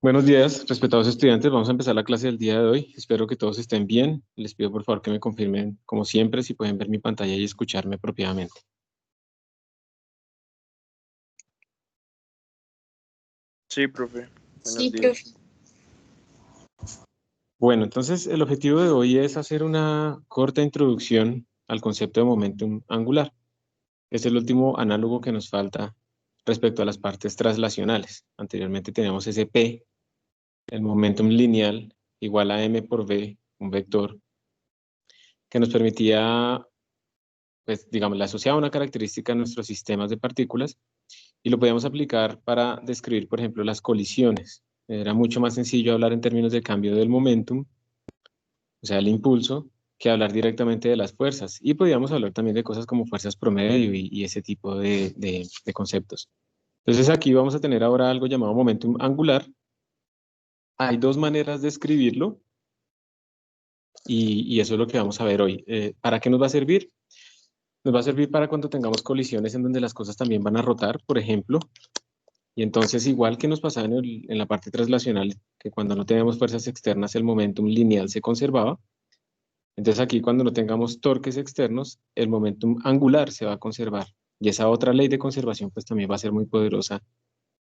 Buenos días, respetados estudiantes. Vamos a empezar la clase del día de hoy. Espero que todos estén bien. Les pido por favor que me confirmen, como siempre, si pueden ver mi pantalla y escucharme apropiadamente. Sí, profe. Sí, Buenos días. profe. Bueno, entonces el objetivo de hoy es hacer una corta introducción al concepto de momentum angular. Es el último análogo que nos falta respecto a las partes traslacionales. Anteriormente teníamos ese P, el momentum lineal, igual a m por v, un vector, que nos permitía, pues, digamos, le asociaba una característica a nuestros sistemas de partículas y lo podíamos aplicar para describir, por ejemplo, las colisiones. Era mucho más sencillo hablar en términos de cambio del momentum, o sea, el impulso, que hablar directamente de las fuerzas. Y podíamos hablar también de cosas como fuerzas promedio y ese tipo de conceptos. Entonces aquí vamos a tener ahora algo llamado momentum angular. Hay dos maneras de escribirlo y eso es lo que vamos a ver hoy. ¿Para qué nos va a servir? Nos va a servir para cuando tengamos colisiones en donde las cosas también van a rotar, por ejemplo. Y entonces, igual que nos pasaba en la parte traslacional, que cuando no teníamos fuerzas externas, el momentum lineal se conservaba. Entonces aquí, cuando no tengamos torques externos, el momentum angular se va a conservar. Y esa otra ley de conservación, pues también va a ser muy poderosa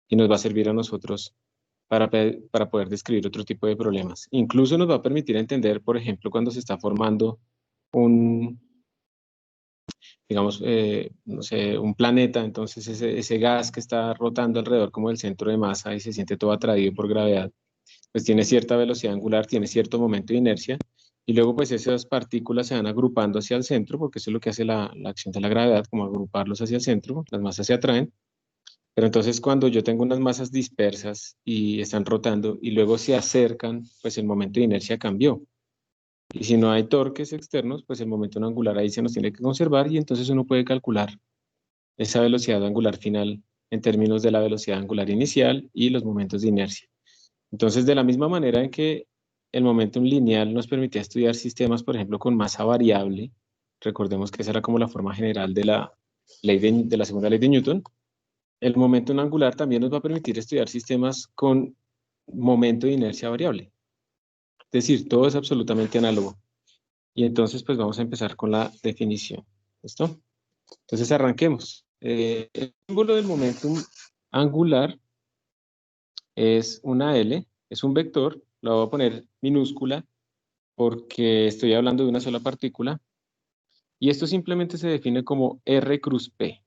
y nos va a servir a nosotros para poder describir otro tipo de problemas. Incluso nos va a permitir entender, por ejemplo, cuando se está formando un, digamos, no sé, un planeta, entonces ese gas que está rotando alrededor como el centro de masa y se siente todo atraído por gravedad, pues tiene cierta velocidad angular, tiene cierto momento de inercia, y luego pues esas partículas se van agrupando hacia el centro, porque eso es lo que hace la acción de la gravedad, como agruparlos hacia el centro, las masas se atraen, pero entonces cuando yo tengo unas masas dispersas y están rotando y luego se acercan, pues el momento de inercia cambió. Y si no hay torques externos, pues el momento angular ahí se nos tiene que conservar y entonces uno puede calcular esa velocidad angular final en términos de la velocidad angular inicial y los momentos de inercia. Entonces, de la misma manera en que el momentum lineal nos permitía estudiar sistemas, por ejemplo, con masa variable, recordemos que esa era como la forma general de la ley de la segunda ley de Newton, el momentum angular también nos va a permitir estudiar sistemas con momento de inercia variable. Es decir, todo es absolutamente análogo. Y entonces, pues vamos a empezar con la definición. ¿Listo? Entonces, arranquemos. El símbolo del momentum angular es una L, es un vector, lo voy a poner minúscula porque estoy hablando de una sola partícula, y esto simplemente se define como R cruz P,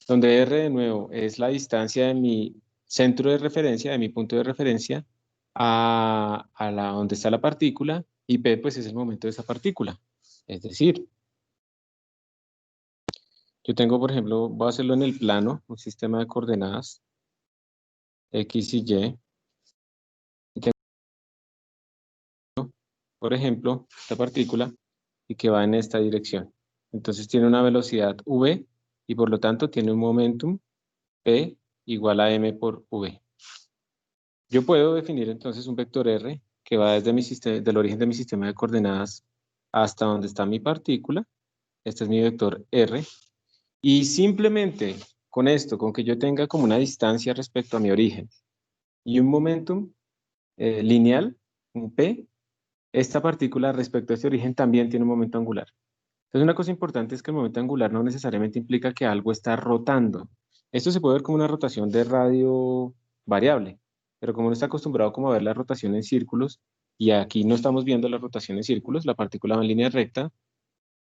donde R de nuevo es la distancia de mi centro de referencia, de mi punto de referencia, a la donde está la partícula, y P pues es el momento de esa partícula. Es decir, yo tengo, por ejemplo, voy a hacerlo en el plano, un sistema de coordenadas X y Y, y tengo, por ejemplo, esta partícula y que va en esta dirección. Entonces tiene una velocidad v y por lo tanto tiene un momentum p igual a m por v. Yo puedo definir entonces un vector r que va desde del origen de mi sistema de coordenadas hasta donde está mi partícula. Este es mi vector r. Y simplemente con esto, con que yo tenga como una distancia respecto a mi origen y un momentum lineal, un p, esta partícula respecto a este origen también tiene un momento angular. Entonces, una cosa importante es que el momento angular no necesariamente implica que algo está rotando. Esto se puede ver como una rotación de radio variable, pero como uno está acostumbrado como a ver la rotación en círculos, y aquí no estamos viendo la rotación en círculos, la partícula va en línea recta,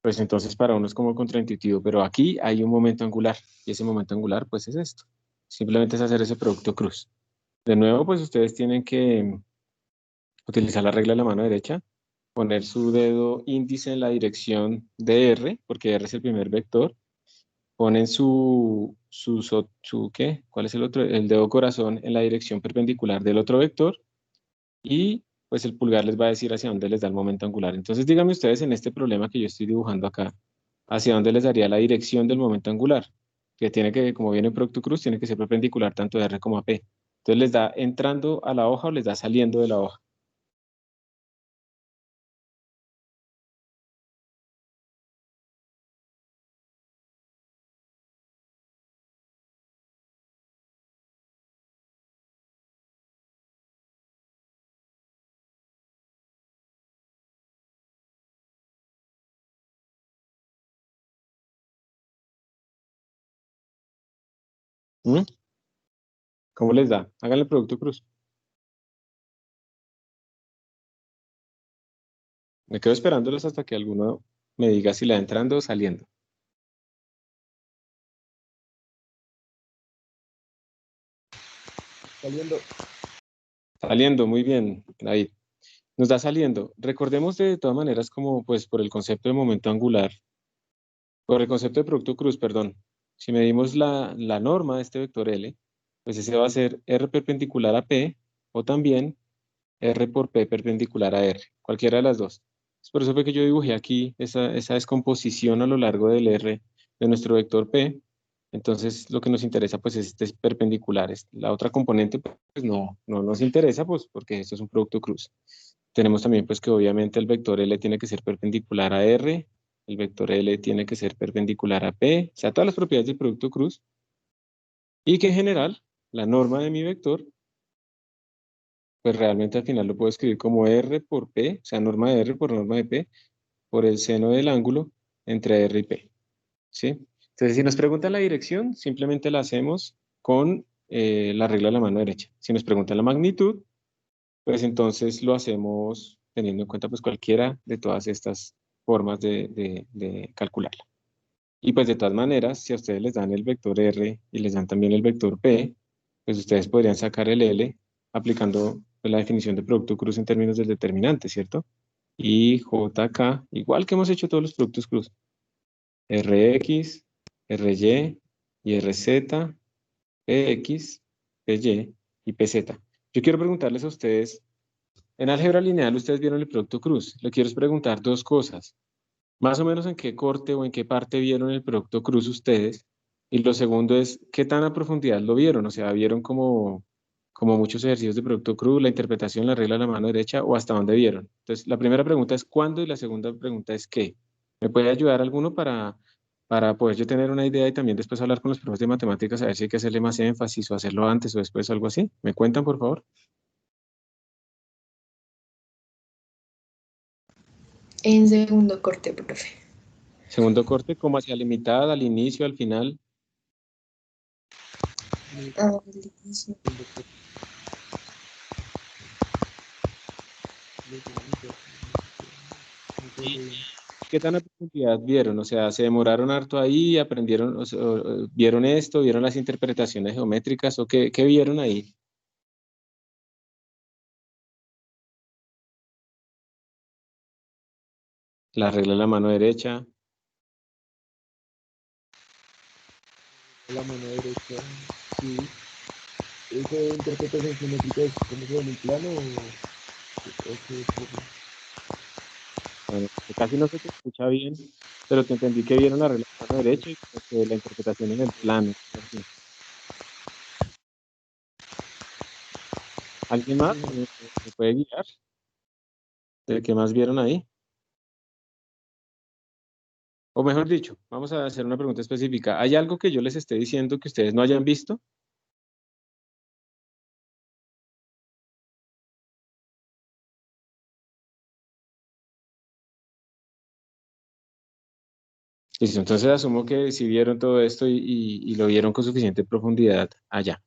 pues entonces para uno es como contraintuitivo, pero aquí hay un momento angular, y ese momento angular pues es esto. Simplemente es hacer ese producto cruz. De nuevo, pues ustedes tienen que utilizar la regla de la mano derecha, poner su dedo índice en la dirección de R, porque R es el primer vector, ponen ¿qué? ¿Cuál es el otro? El dedo corazón en la dirección perpendicular del otro vector y pues el pulgar les va a decir hacia dónde les da el momento angular. Entonces díganme ustedes en este problema que yo estoy dibujando acá, hacia dónde les daría la dirección del momento angular, que tiene que, como viene en producto cruz, tiene que ser perpendicular tanto a R como a P. Entonces les da entrando a la hoja o les da saliendo de la hoja. ¿Mm? ¿Cómo les da? Háganle el producto cruz. Me quedo esperándolos hasta que alguno me diga si le va entrando o saliendo. Saliendo. Saliendo, muy bien, David. Nos da saliendo. Recordemos de todas maneras como pues por el concepto de momento angular, por el concepto de producto cruz, perdón. Si medimos la norma de este vector L, pues ese va a ser R perpendicular a P o también R por P perpendicular a R, cualquiera de las dos. Por eso fue que yo dibujé aquí esa descomposición a lo largo del R de nuestro vector P. Entonces, lo que nos interesa, pues, es este perpendicular. La otra componente, pues, no nos interesa, pues, porque esto es un producto cruz. Tenemos también, pues, que obviamente el vector L tiene que ser perpendicular a R, el vector L tiene que ser perpendicular a P, o sea, todas las propiedades del producto cruz, y que en general, la norma de mi vector pues realmente al final lo puedo escribir como R por P, o sea, norma de R por norma de P, por el seno del ángulo entre R y P, ¿sí? Entonces, si nos preguntan la dirección, simplemente la hacemos con la regla de la mano derecha. Si nos preguntan la magnitud, pues entonces lo hacemos teniendo en cuenta pues cualquiera de todas estas formas de calcularla. Y pues de todas maneras, si a ustedes les dan el vector R y les dan también el vector P, pues ustedes podrían sacar el L aplicando pues, la definición de producto cruz en términos del determinante, ¿cierto? Y JK, igual que hemos hecho todos los productos cruz. RX, RY y RZ, PX, PY y PZ. Yo quiero preguntarles a ustedes, en álgebra lineal ustedes vieron el producto cruz. Le quiero preguntar dos cosas. Más o menos en qué corte o en qué parte vieron el producto cruz ustedes. Y lo segundo es, ¿qué tan a profundidad lo vieron? O sea, ¿vieron como muchos ejercicios de producto cruz, la interpretación, la regla de la mano derecha o hasta dónde vieron? Entonces, la primera pregunta es ¿cuándo? Y la segunda pregunta es ¿qué? ¿Me puede ayudar alguno para poder yo tener una idea y también después hablar con los profesores de matemáticas a ver si hay que hacerle más énfasis o hacerlo antes o después o algo así? ¿Me cuentan, por favor? En segundo corte, profe. Segundo corte, como hacia la mitad, al inicio, al final. Al inicio. ¿Qué tan a profundidad vieron? O sea, ¿se demoraron harto ahí? ¿Aprendieron, o vieron esto? ¿Vieron las interpretaciones geométricas? ¿O qué vieron ahí? La regla de la mano derecha. La mano derecha, sí. ¿Esa interpretación geométrica es como se ve en el plano o qué? Bueno, casi no se te escucha bien, pero te entendí que vieron la regla de la mano derecha y como que la interpretación en el plano. Así. ¿Alguien más me puede guiar? ¿De qué más vieron ahí? O mejor dicho, vamos a hacer una pregunta específica. ¿Hay algo que yo les esté diciendo que ustedes no hayan visto? Listo, entonces asumo que sí vieron todo esto y lo vieron con suficiente profundidad allá.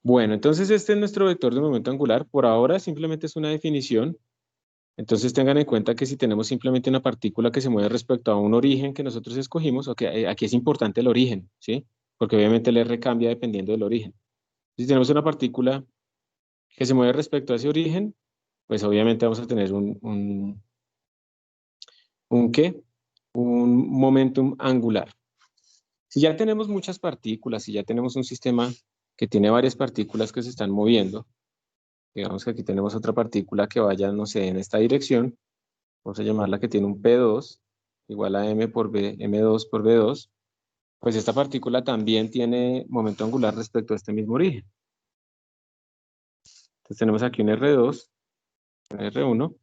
Bueno, entonces este es nuestro vector de momento angular. Por ahora simplemente es una definición. Entonces tengan en cuenta que si tenemos simplemente una partícula que se mueve respecto a un origen que nosotros escogimos, aquí es importante el origen, ¿sí? Porque obviamente el R cambia dependiendo del origen. Si tenemos una partícula que se mueve respecto a ese origen, pues obviamente vamos a tener ¿un qué? Un momentum angular. Si ya tenemos muchas partículas, si ya tenemos un sistema que tiene varias partículas que se están moviendo, digamos que aquí tenemos otra partícula que vaya, no sé, en esta dirección, vamos a llamarla que tiene un P2 igual a M por B, M2 por B2, pues esta partícula también tiene momento angular respecto a este mismo origen. Entonces tenemos aquí un R2, un R1,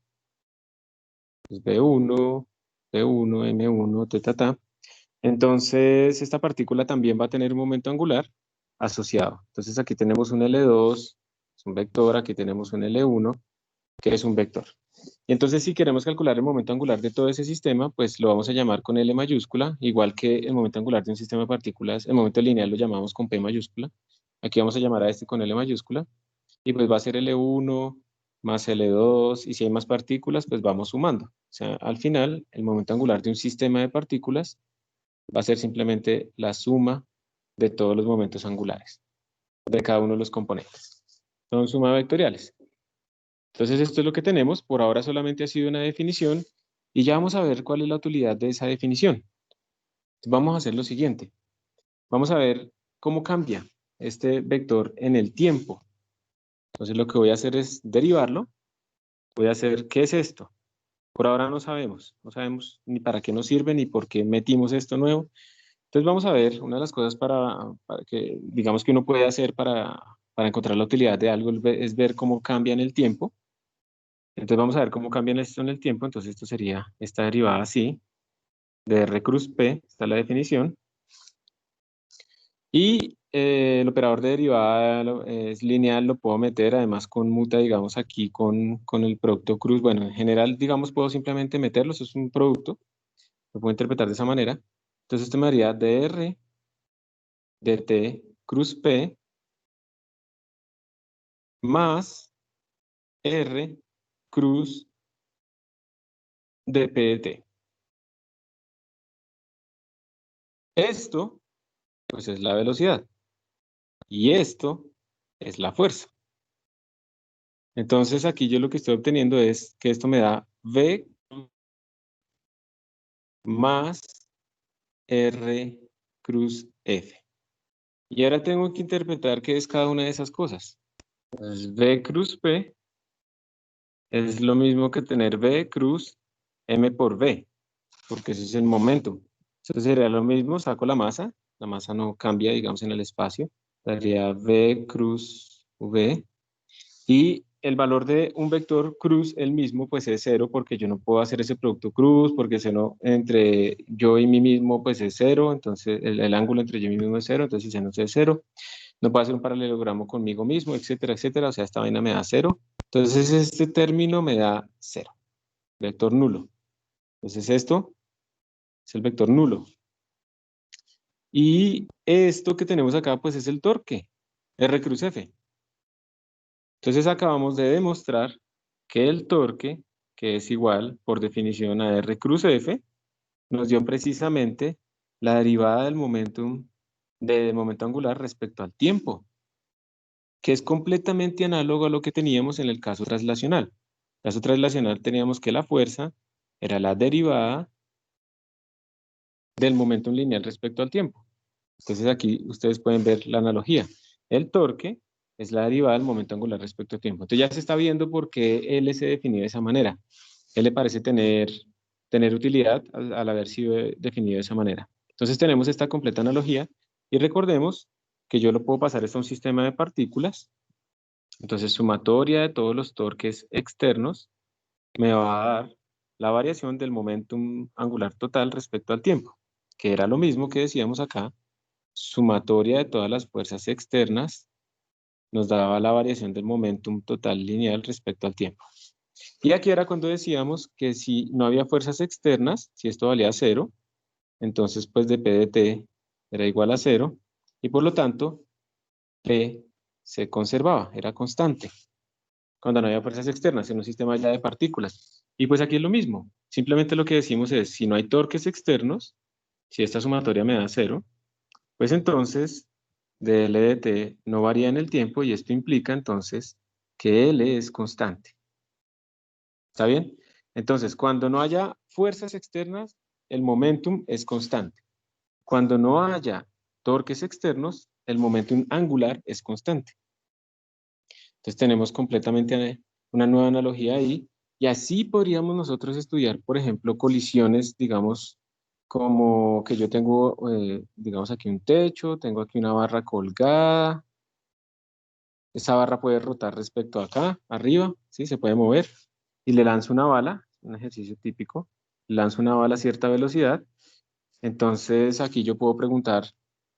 pues B1, B1, M1, ta. Entonces, esta partícula también va a tener un momento angular asociado. Entonces, aquí tenemos un L2, es un vector, aquí tenemos un L1, que es un vector. Y entonces, si queremos calcular el momento angular de todo ese sistema, pues lo vamos a llamar con L mayúscula, igual que el momento angular de un sistema de partículas, el momento lineal lo llamamos con P mayúscula. Aquí vamos a llamar a este con L mayúscula, y pues va a ser L1 más L2, y si hay más partículas, pues vamos sumando. O sea, al final, el momento angular de un sistema de partículas va a ser simplemente la suma de todos los momentos angulares de cada uno de los componentes. Son sumas vectoriales. Entonces esto es lo que tenemos. Por ahora solamente ha sido una definición y ya vamos a ver cuál es la utilidad de esa definición. Vamos a hacer lo siguiente. Vamos a ver cómo cambia este vector en el tiempo. Entonces lo que voy a hacer es derivarlo. Voy a hacer, ¿qué es esto? Por ahora no sabemos ni para qué nos sirve ni por qué metimos esto nuevo. Entonces vamos a ver, una de las cosas para que, digamos que uno puede hacer para encontrar la utilidad de algo es ver cómo cambia en el tiempo. Entonces vamos a ver cómo cambia esto en el tiempo. Entonces esto sería esta derivada así, de R cruz P, está la definición. Y el operador de derivada es lineal, lo puedo meter además con muta, digamos aquí con el producto cruz. Bueno, en general, digamos, puedo simplemente meterlo, eso es un producto, lo puedo interpretar de esa manera. Entonces esto me daría dr dt cruz P más R cruz dp/dt. Esto, pues, es la velocidad. Y esto es la fuerza. Entonces aquí yo lo que estoy obteniendo es que esto me da V más R cruz F. Y ahora tengo que interpretar qué es cada una de esas cosas. Entonces, V cruz P es lo mismo que tener V cruz M por V, porque ese es el momento. Entonces sería lo mismo, saco la masa no cambia, digamos, en el espacio. Daría V cruz V. Y el valor de un vector cruz, el mismo, pues es 0, porque yo no puedo hacer ese producto cruz, porque seno entre yo y mí mismo, pues es 0, entonces el ángulo entre yo y mí mismo es 0, entonces si seno es 0. No puedo hacer un paralelogramo conmigo mismo, etcétera, etcétera, o sea, esta vaina me da 0. Entonces este término me da 0, vector nulo. Entonces esto es el vector nulo. Y esto que tenemos acá, pues es el torque, R cruz F. Entonces acabamos de demostrar que el torque, que es igual por definición a R cruz F, nos dio precisamente la derivada del momento angular respecto al tiempo, que es completamente análogo a lo que teníamos en el caso traslacional. En el caso traslacional teníamos que la fuerza era la derivada del momento lineal respecto al tiempo. Entonces aquí ustedes pueden ver la analogía. El torque es la derivada del momento angular respecto al tiempo. Entonces ya se está viendo por qué L se definió de esa manera. L parece tener utilidad al haber sido definido de esa manera. Entonces tenemos esta completa analogía y recordemos que yo lo puedo pasar esto a un sistema de partículas. Entonces sumatoria de todos los torques externos me va a dar la variación del momentum angular total respecto al tiempo, que era lo mismo que decíamos acá. Sumatoria de todas las fuerzas externas nos daba la variación del momentum total lineal respecto al tiempo. Y aquí era cuando decíamos que si no había fuerzas externas, si esto valía 0, entonces pues dp de t era igual a 0, y por lo tanto P se conservaba, era constante, cuando no había fuerzas externas en un sistema ya de partículas. Y pues aquí es lo mismo, simplemente lo que decimos es, si no hay torques externos, si esta sumatoria me da 0, pues entonces dl de t no varía en el tiempo y esto implica entonces que L es constante. ¿Está bien? Entonces, cuando no haya fuerzas externas, el momentum es constante. Cuando no haya torques externos, el momentum angular es constante. Entonces tenemos completamente una nueva analogía ahí y así podríamos nosotros estudiar, por ejemplo, colisiones, digamos, como que yo tengo, digamos, aquí un techo, tengo aquí una barra colgada. Esa barra puede rotar respecto a acá, arriba, ¿sí? Se puede mover. Y le lanzo una bala, un ejercicio típico, lanzo una bala a cierta velocidad. Entonces aquí yo puedo preguntar,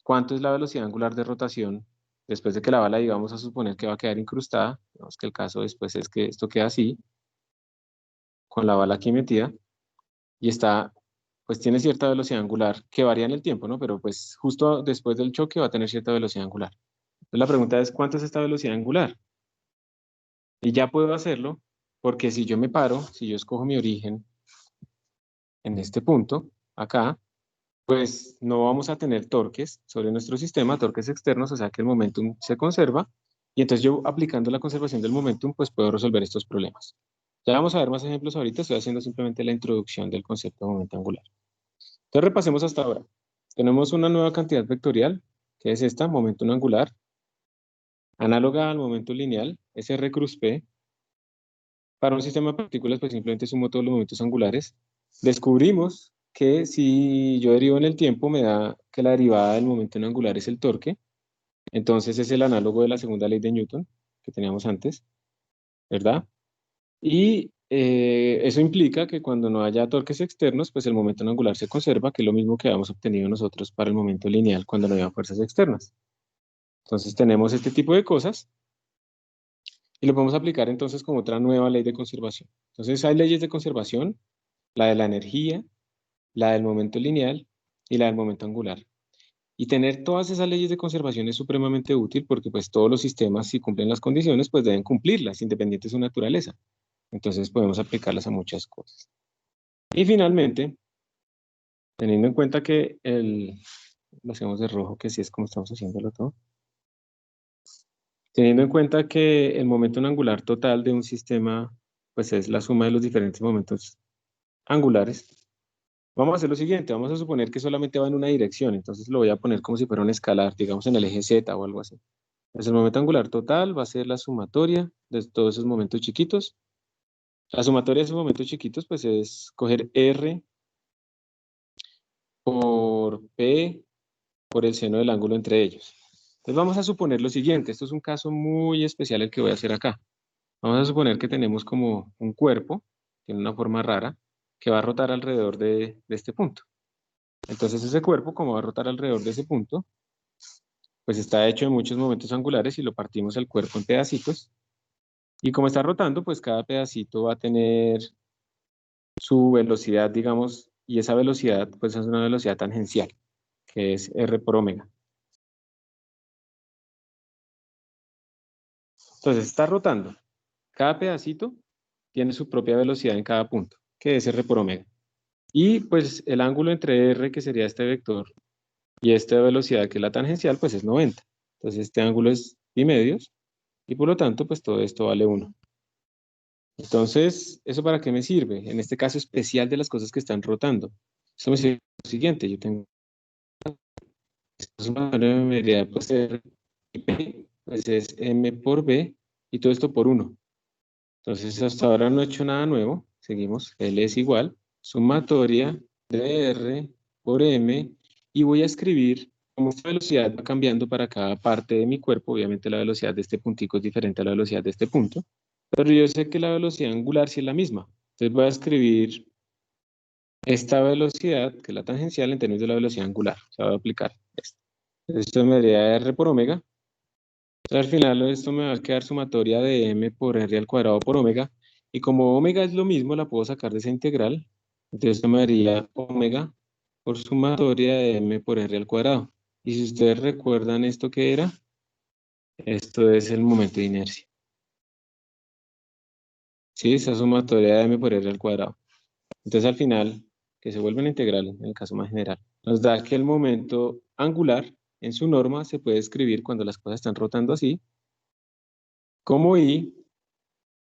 ¿cuánto es la velocidad angular de rotación después de que la bala, digamos, a suponer que va a quedar incrustada? Digamos que el caso después es que esto queda así, con la bala aquí metida, y está, pues tiene cierta velocidad angular que varía en el tiempo, ¿no? Pero pues justo después del choque va a tener cierta velocidad angular. Entonces la pregunta es, ¿cuánto es esta velocidad angular? Y ya puedo hacerlo, porque si yo me paro, si yo escojo mi origen en este punto, acá, pues no vamos a tener torques sobre nuestro sistema, torques externos, o sea que el momentum se conserva, y entonces yo aplicando la conservación del momentum, pues puedo resolver estos problemas. Ya vamos a ver más ejemplos ahorita, estoy haciendo simplemente la introducción del concepto de momento angular. Entonces repasemos hasta ahora. Tenemos una nueva cantidad vectorial, que es esta, momentum angular, análoga al momento lineal, es R cruz P. Para un sistema de partículas, pues simplemente sumo todos los momentos angulares. Descubrimos que si yo derivo en el tiempo, me da que la derivada del momento en angular es el torque. Entonces es el análogo de la segunda ley de Newton que teníamos antes, ¿verdad? Y eso implica que cuando no haya torques externos, pues el momento en angular se conserva, que es lo mismo que habíamos obtenido nosotros para el momento lineal cuando no había fuerzas externas. Entonces tenemos este tipo de cosas y lo podemos aplicar entonces como otra nueva ley de conservación. Entonces hay leyes de conservación, la de la energía, la del momento lineal y la del momento angular. Y tener todas esas leyes de conservación es supremamente útil porque pues todos los sistemas, si cumplen las condiciones, pues deben cumplirlas, independiente de su naturaleza. Entonces podemos aplicarlas a muchas cosas. Y finalmente, teniendo en cuenta que lo hacemos de rojo, que sí es como estamos haciéndolo todo. Teniendo en cuenta que el momento angular total de un sistema, pues es la suma de los diferentes momentos angulares, vamos a hacer lo siguiente, vamos a suponer que solamente va en una dirección, entonces lo voy a poner como si fuera un escalar, digamos en el eje Z o algo así. Entonces el momento angular total va a ser la sumatoria de todos esos momentos chiquitos. La sumatoria de esos momentos chiquitos, pues es coger R por P por el seno del ángulo entre ellos. Entonces vamos a suponer lo siguiente, esto es un caso muy especial el que voy a hacer acá. Vamos a suponer que tenemos como un cuerpo, tiene una forma rara, que va a rotar alrededor de este punto. Entonces ese cuerpo, como va a rotar alrededor de ese punto, pues está hecho de muchos momentos angulares y lo partimos el cuerpo en pedacitos. Y como está rotando, pues cada pedacito va a tener su velocidad, digamos, y esa velocidad, pues es una velocidad tangencial, que es R por omega. Entonces está rotando. Cada pedacito tiene su propia velocidad en cada punto, que es R por omega. Y pues el ángulo entre R, que sería este vector, y esta velocidad, que es la tangencial, pues es 90. Entonces este ángulo es pi medios, y por lo tanto, pues todo esto vale 1. Entonces, ¿eso para qué me sirve? En este caso especial de las cosas que están rotando. Eso me sirve lo siguiente, yo tengo una medida pues, P, pues es M por B, y todo esto por 1. Entonces, hasta ahora no he hecho nada nuevo. Seguimos. L es igual. Sumatoria de R por M. Y voy a escribir cómo esta velocidad va cambiando para cada parte de mi cuerpo. Obviamente la velocidad de este puntico es diferente a la velocidad de este punto. Pero yo sé que la velocidad angular sí es la misma. Entonces voy a escribir esta velocidad, que es la tangencial, en términos de la velocidad angular. O sea, voy a aplicar esto. Esto me daría R por omega. Al final esto me va a quedar sumatoria de m por r al cuadrado por omega. Y como omega es lo mismo, la puedo sacar de esa integral. Entonces esto me daría omega por sumatoria de m por r al cuadrado. Y si ustedes recuerdan esto que era, esto es el momento de inercia. Sí, esa sumatoria de m por r al cuadrado. Entonces al final, que se vuelve una integral en el caso más general, nos da que el momento angular en su norma se puede escribir cuando las cosas están rotando así, como I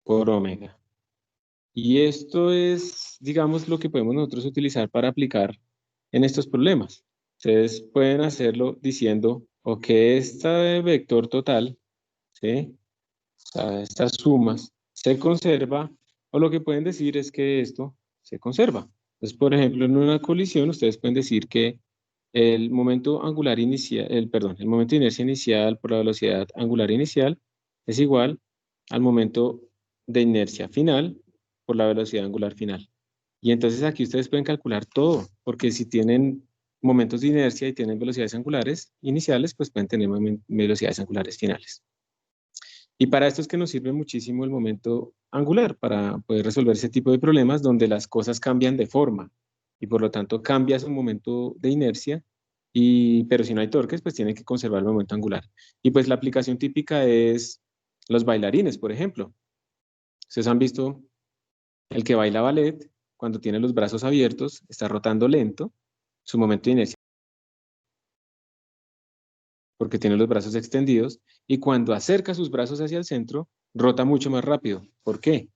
por omega. Y esto es, digamos, lo que podemos nosotros utilizar para aplicar en estos problemas. Ustedes pueden hacerlo diciendo, ok, esta vector total, ¿sí? O sea, estas sumas se conserva, o lo que pueden decir es que esto se conserva. Entonces, por ejemplo, en una colisión, ustedes pueden decir que el momento angular inicial, el momento de inercia inicial por la velocidad angular inicial es igual al momento de inercia final por la velocidad angular final. Y entonces aquí ustedes pueden calcular todo, porque si tienen momentos de inercia y tienen velocidades angulares iniciales, pues pueden tener velocidades angulares finales. Y para esto es que nos sirve muchísimo el momento angular, para poder resolver ese tipo de problemas donde las cosas cambian de forma y por lo tanto cambia su momento de inercia pero si no hay torques, pues tienen que conservar el momento angular. Y pues la aplicación típica es los bailarines, por ejemplo. Ustedes han visto el que baila ballet, cuando tiene los brazos abiertos, está rotando lento, su momento de inercia, porque tiene los brazos extendidos, y cuando acerca sus brazos hacia el centro, rota mucho más rápido. ¿Por qué?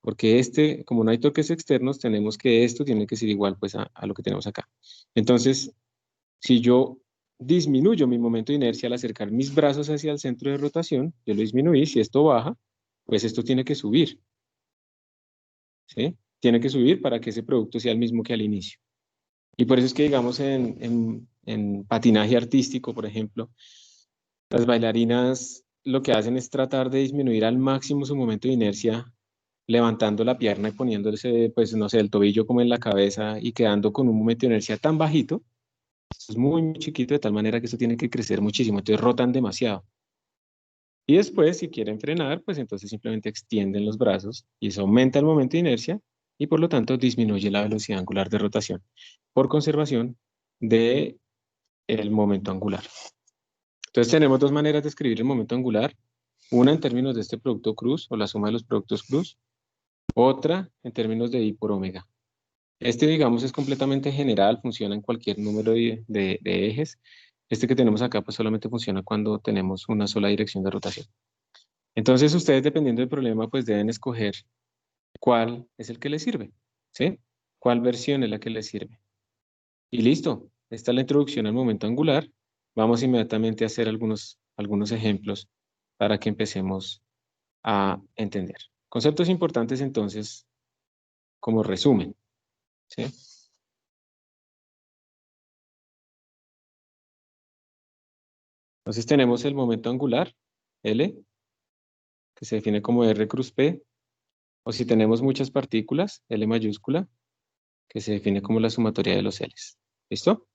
Porque como no hay toques externos, tenemos que esto tiene que ser igual pues a lo que tenemos acá. Entonces, si yo disminuyo mi momento de inercia al acercar mis brazos hacia el centro de rotación, yo lo disminuí, si esto baja, pues esto tiene que subir, ¿sí? Tiene que subir para que ese producto sea el mismo que al inicio. Y por eso es que, digamos, en patinaje artístico, por ejemplo, las bailarinas lo que hacen es tratar de disminuir al máximo su momento de inercia, levantando la pierna y poniéndose, pues, no sé, el tobillo como en la cabeza y quedando con un momento de inercia tan bajito, es muy, muy chiquito, de tal manera que eso tiene que crecer muchísimo, entonces rotan demasiado. Y después, si quieren frenar, pues entonces simplemente extienden los brazos y eso aumenta el momento de inercia y por lo tanto disminuye la velocidad angular de rotación por conservación de el momento angular. Entonces tenemos dos maneras de escribir el momento angular, una en términos de este producto cruz o la suma de los productos cruz, otra en términos de I por omega. Este, digamos, es completamente general, funciona en cualquier número de ejes. Este que tenemos acá, pues solamente funciona cuando tenemos una sola dirección de rotación. Entonces, ustedes, dependiendo del problema, pues deben escoger cuál es el que les sirve, ¿sí? ¿Cuál versión es la que les sirve? Y listo, esta es la introducción al momento angular. Vamos inmediatamente a hacer algunos ejemplos para que empecemos a entender. Conceptos importantes, entonces, como resumen, ¿sí? Entonces tenemos el momento angular, L, que se define como R cruz P, o si tenemos muchas partículas, L mayúscula, que se define como la sumatoria de los L's. ¿Listo?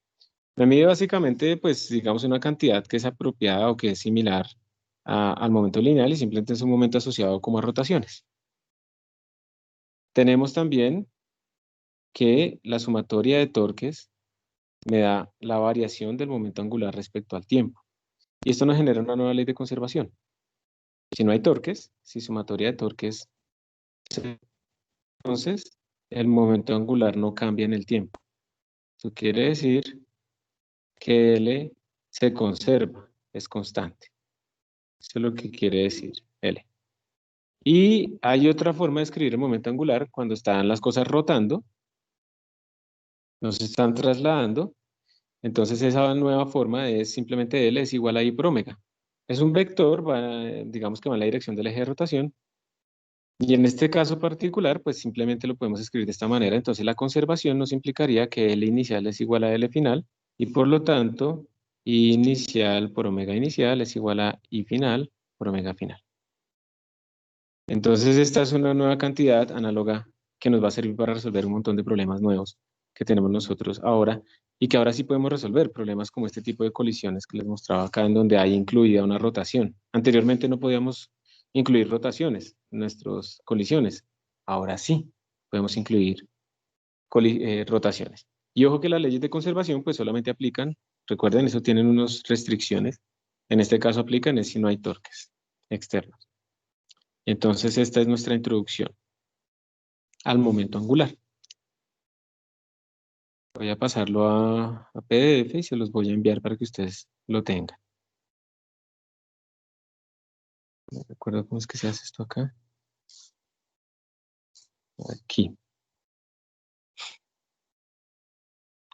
Me mide básicamente, pues, digamos, una cantidad que es apropiada o que es similar al momento lineal y simplemente es un momento asociado como a rotaciones. Tenemos también que la sumatoria de torques me da la variación del momento angular respecto al tiempo. Y esto nos genera una nueva ley de conservación. Si no hay torques, si sumatoria de torques, entonces el momento angular no cambia en el tiempo. Eso quiere decir que L se conserva, es constante. Eso es lo que quiere decir L. Y hay otra forma de escribir el momento angular cuando están las cosas rotando, no se están trasladando. Entonces esa nueva forma es simplemente L es igual a I por omega. Es un vector, digamos que va en la dirección del eje de rotación. Y en este caso particular, pues simplemente lo podemos escribir de esta manera. Entonces la conservación nos implicaría que L inicial es igual a L final y por lo tanto I inicial por omega inicial es igual a I final por omega final. Entonces esta es una nueva cantidad análoga que nos va a servir para resolver un montón de problemas nuevos que tenemos nosotros ahora y que ahora sí podemos resolver problemas como este tipo de colisiones que les mostraba acá en donde hay incluida una rotación. Anteriormente no podíamos incluir rotaciones en nuestras colisiones. Ahora sí podemos incluir rotaciones. Y ojo que las leyes de conservación pues solamente aplican, recuerden, eso tienen unas restricciones. En este caso aplican es si no hay torques externos. Entonces esta es nuestra introducción al momento angular. Voy a pasarlo a PDF y se los voy a enviar para que ustedes lo tengan. No recuerdo cómo es que se hace esto acá. Aquí.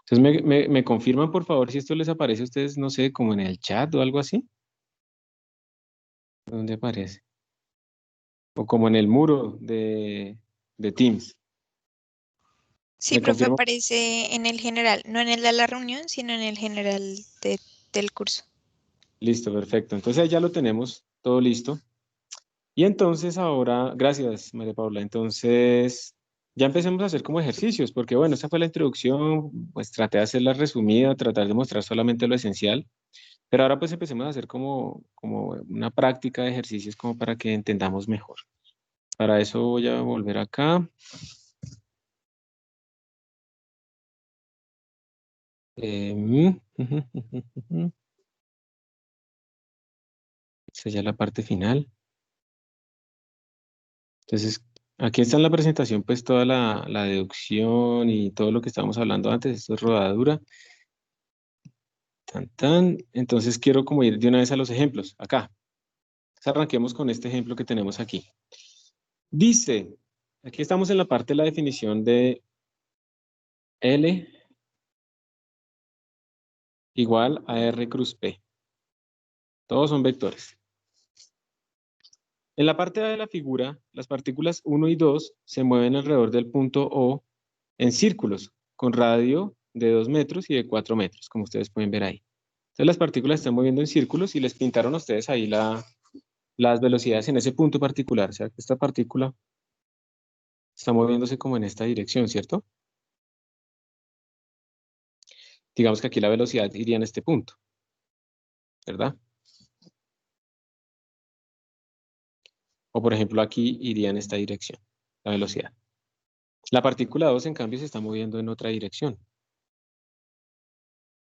Entonces me confirman por favor si esto les aparece a ustedes, no sé, como en el chat o algo así. ¿Dónde aparece? O como en el muro de Teams. Sí, ¿Me profe, confirman? aparece en el general, no en el de la reunión, sino en el general del curso. Listo, perfecto. Entonces ahí ya lo tenemos todo listo. Y entonces ahora, gracias María Paula, entonces ya empecemos a hacer como ejercicios, porque bueno, esa fue la introducción, pues traté de hacerla resumida, tratar de mostrar solamente lo esencial, pero ahora pues empecemos a hacer como una práctica de ejercicios como para que entendamos mejor. Para eso voy a volver acá. Esa ya es la parte final. Entonces, aquí está en la presentación, pues toda la deducción y todo lo que estábamos hablando antes. Esto es rodadura. Tan, tan. Entonces, quiero como ir de una vez a los ejemplos. Acá. Entonces, arranquemos con este ejemplo que tenemos aquí. Dice, aquí estamos en la parte de la definición de L igual a R cruz P. Todos son vectores. En la parte A de la figura, las partículas 1 y 2 se mueven alrededor del punto O en círculos, con radio de 2 metros y de 4 metros, como ustedes pueden ver ahí. Entonces las partículas están moviendo en círculos y les pintaron a ustedes ahí las velocidades en ese punto particular. O sea, que esta partícula está moviéndose como en esta dirección, ¿cierto? Digamos que aquí la velocidad iría en este punto, ¿verdad? O por ejemplo aquí iría en esta dirección, la velocidad. La partícula 2 en cambio se está moviendo en otra dirección.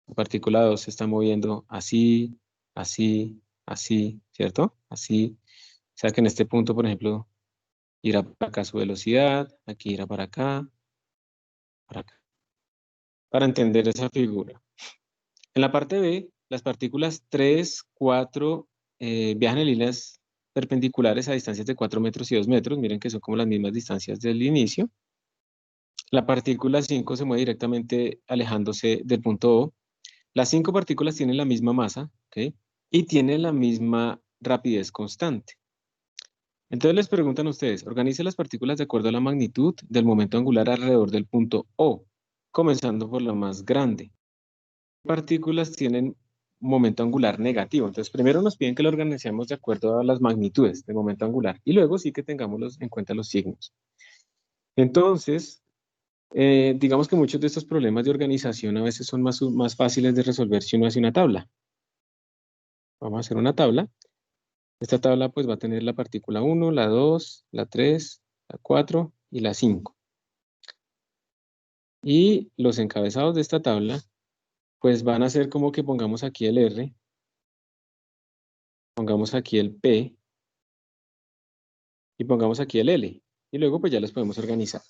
La partícula 2 se está moviendo así, así, así, ¿cierto? Así. O sea que en este punto, por ejemplo, irá para acá su velocidad, aquí irá para acá, para entender esa figura. En la parte B, las partículas 3, 4 viajan en líneas perpendiculares a distancias de 4 metros y 2 metros. Miren que son como las mismas distancias del inicio. La partícula 5 se mueve directamente alejándose del punto O. Las 5 partículas tienen la misma masa, ¿ok? Y tienen la misma rapidez constante. Entonces les preguntan a ustedes, organice las partículas de acuerdo a la magnitud del momento angular alrededor del punto O, comenzando por la más grande. Partículas tienen momento angular negativo. Entonces, primero nos piden que lo organicemos de acuerdo a las magnitudes del momento angular y luego sí que tengamos en cuenta los signos. Entonces, digamos que muchos de estos problemas de organización a veces son más fáciles de resolver si uno hace una tabla. Vamos a hacer una tabla. Esta tabla pues va a tener la partícula 1, la 2, la 3, la 4 y la 5. Y los encabezados de esta tabla pues van a ser como que pongamos aquí el R, pongamos aquí el P y pongamos aquí el L. Y luego pues ya los podemos organizar.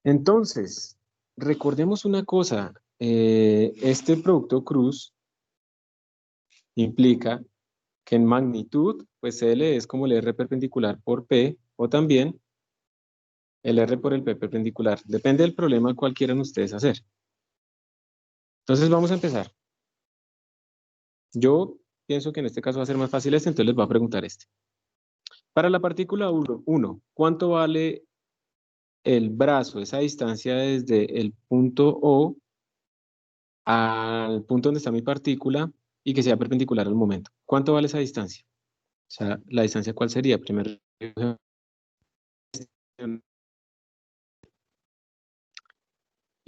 Entonces, recordemos una cosa, este producto cruz implica que en magnitud, pues L es como el R perpendicular por P, o también el R por el P perpendicular. Depende del problema cuál quieran ustedes hacer. Entonces vamos a empezar. Yo pienso que en este caso va a ser más fácil este, entonces les voy a preguntar este. Para la partícula 1, ¿cuánto vale el brazo, esa distancia desde el punto O al punto donde está mi partícula y que sea perpendicular al momento? ¿Cuánto vale esa distancia? O sea, ¿la distancia cuál sería? Primero,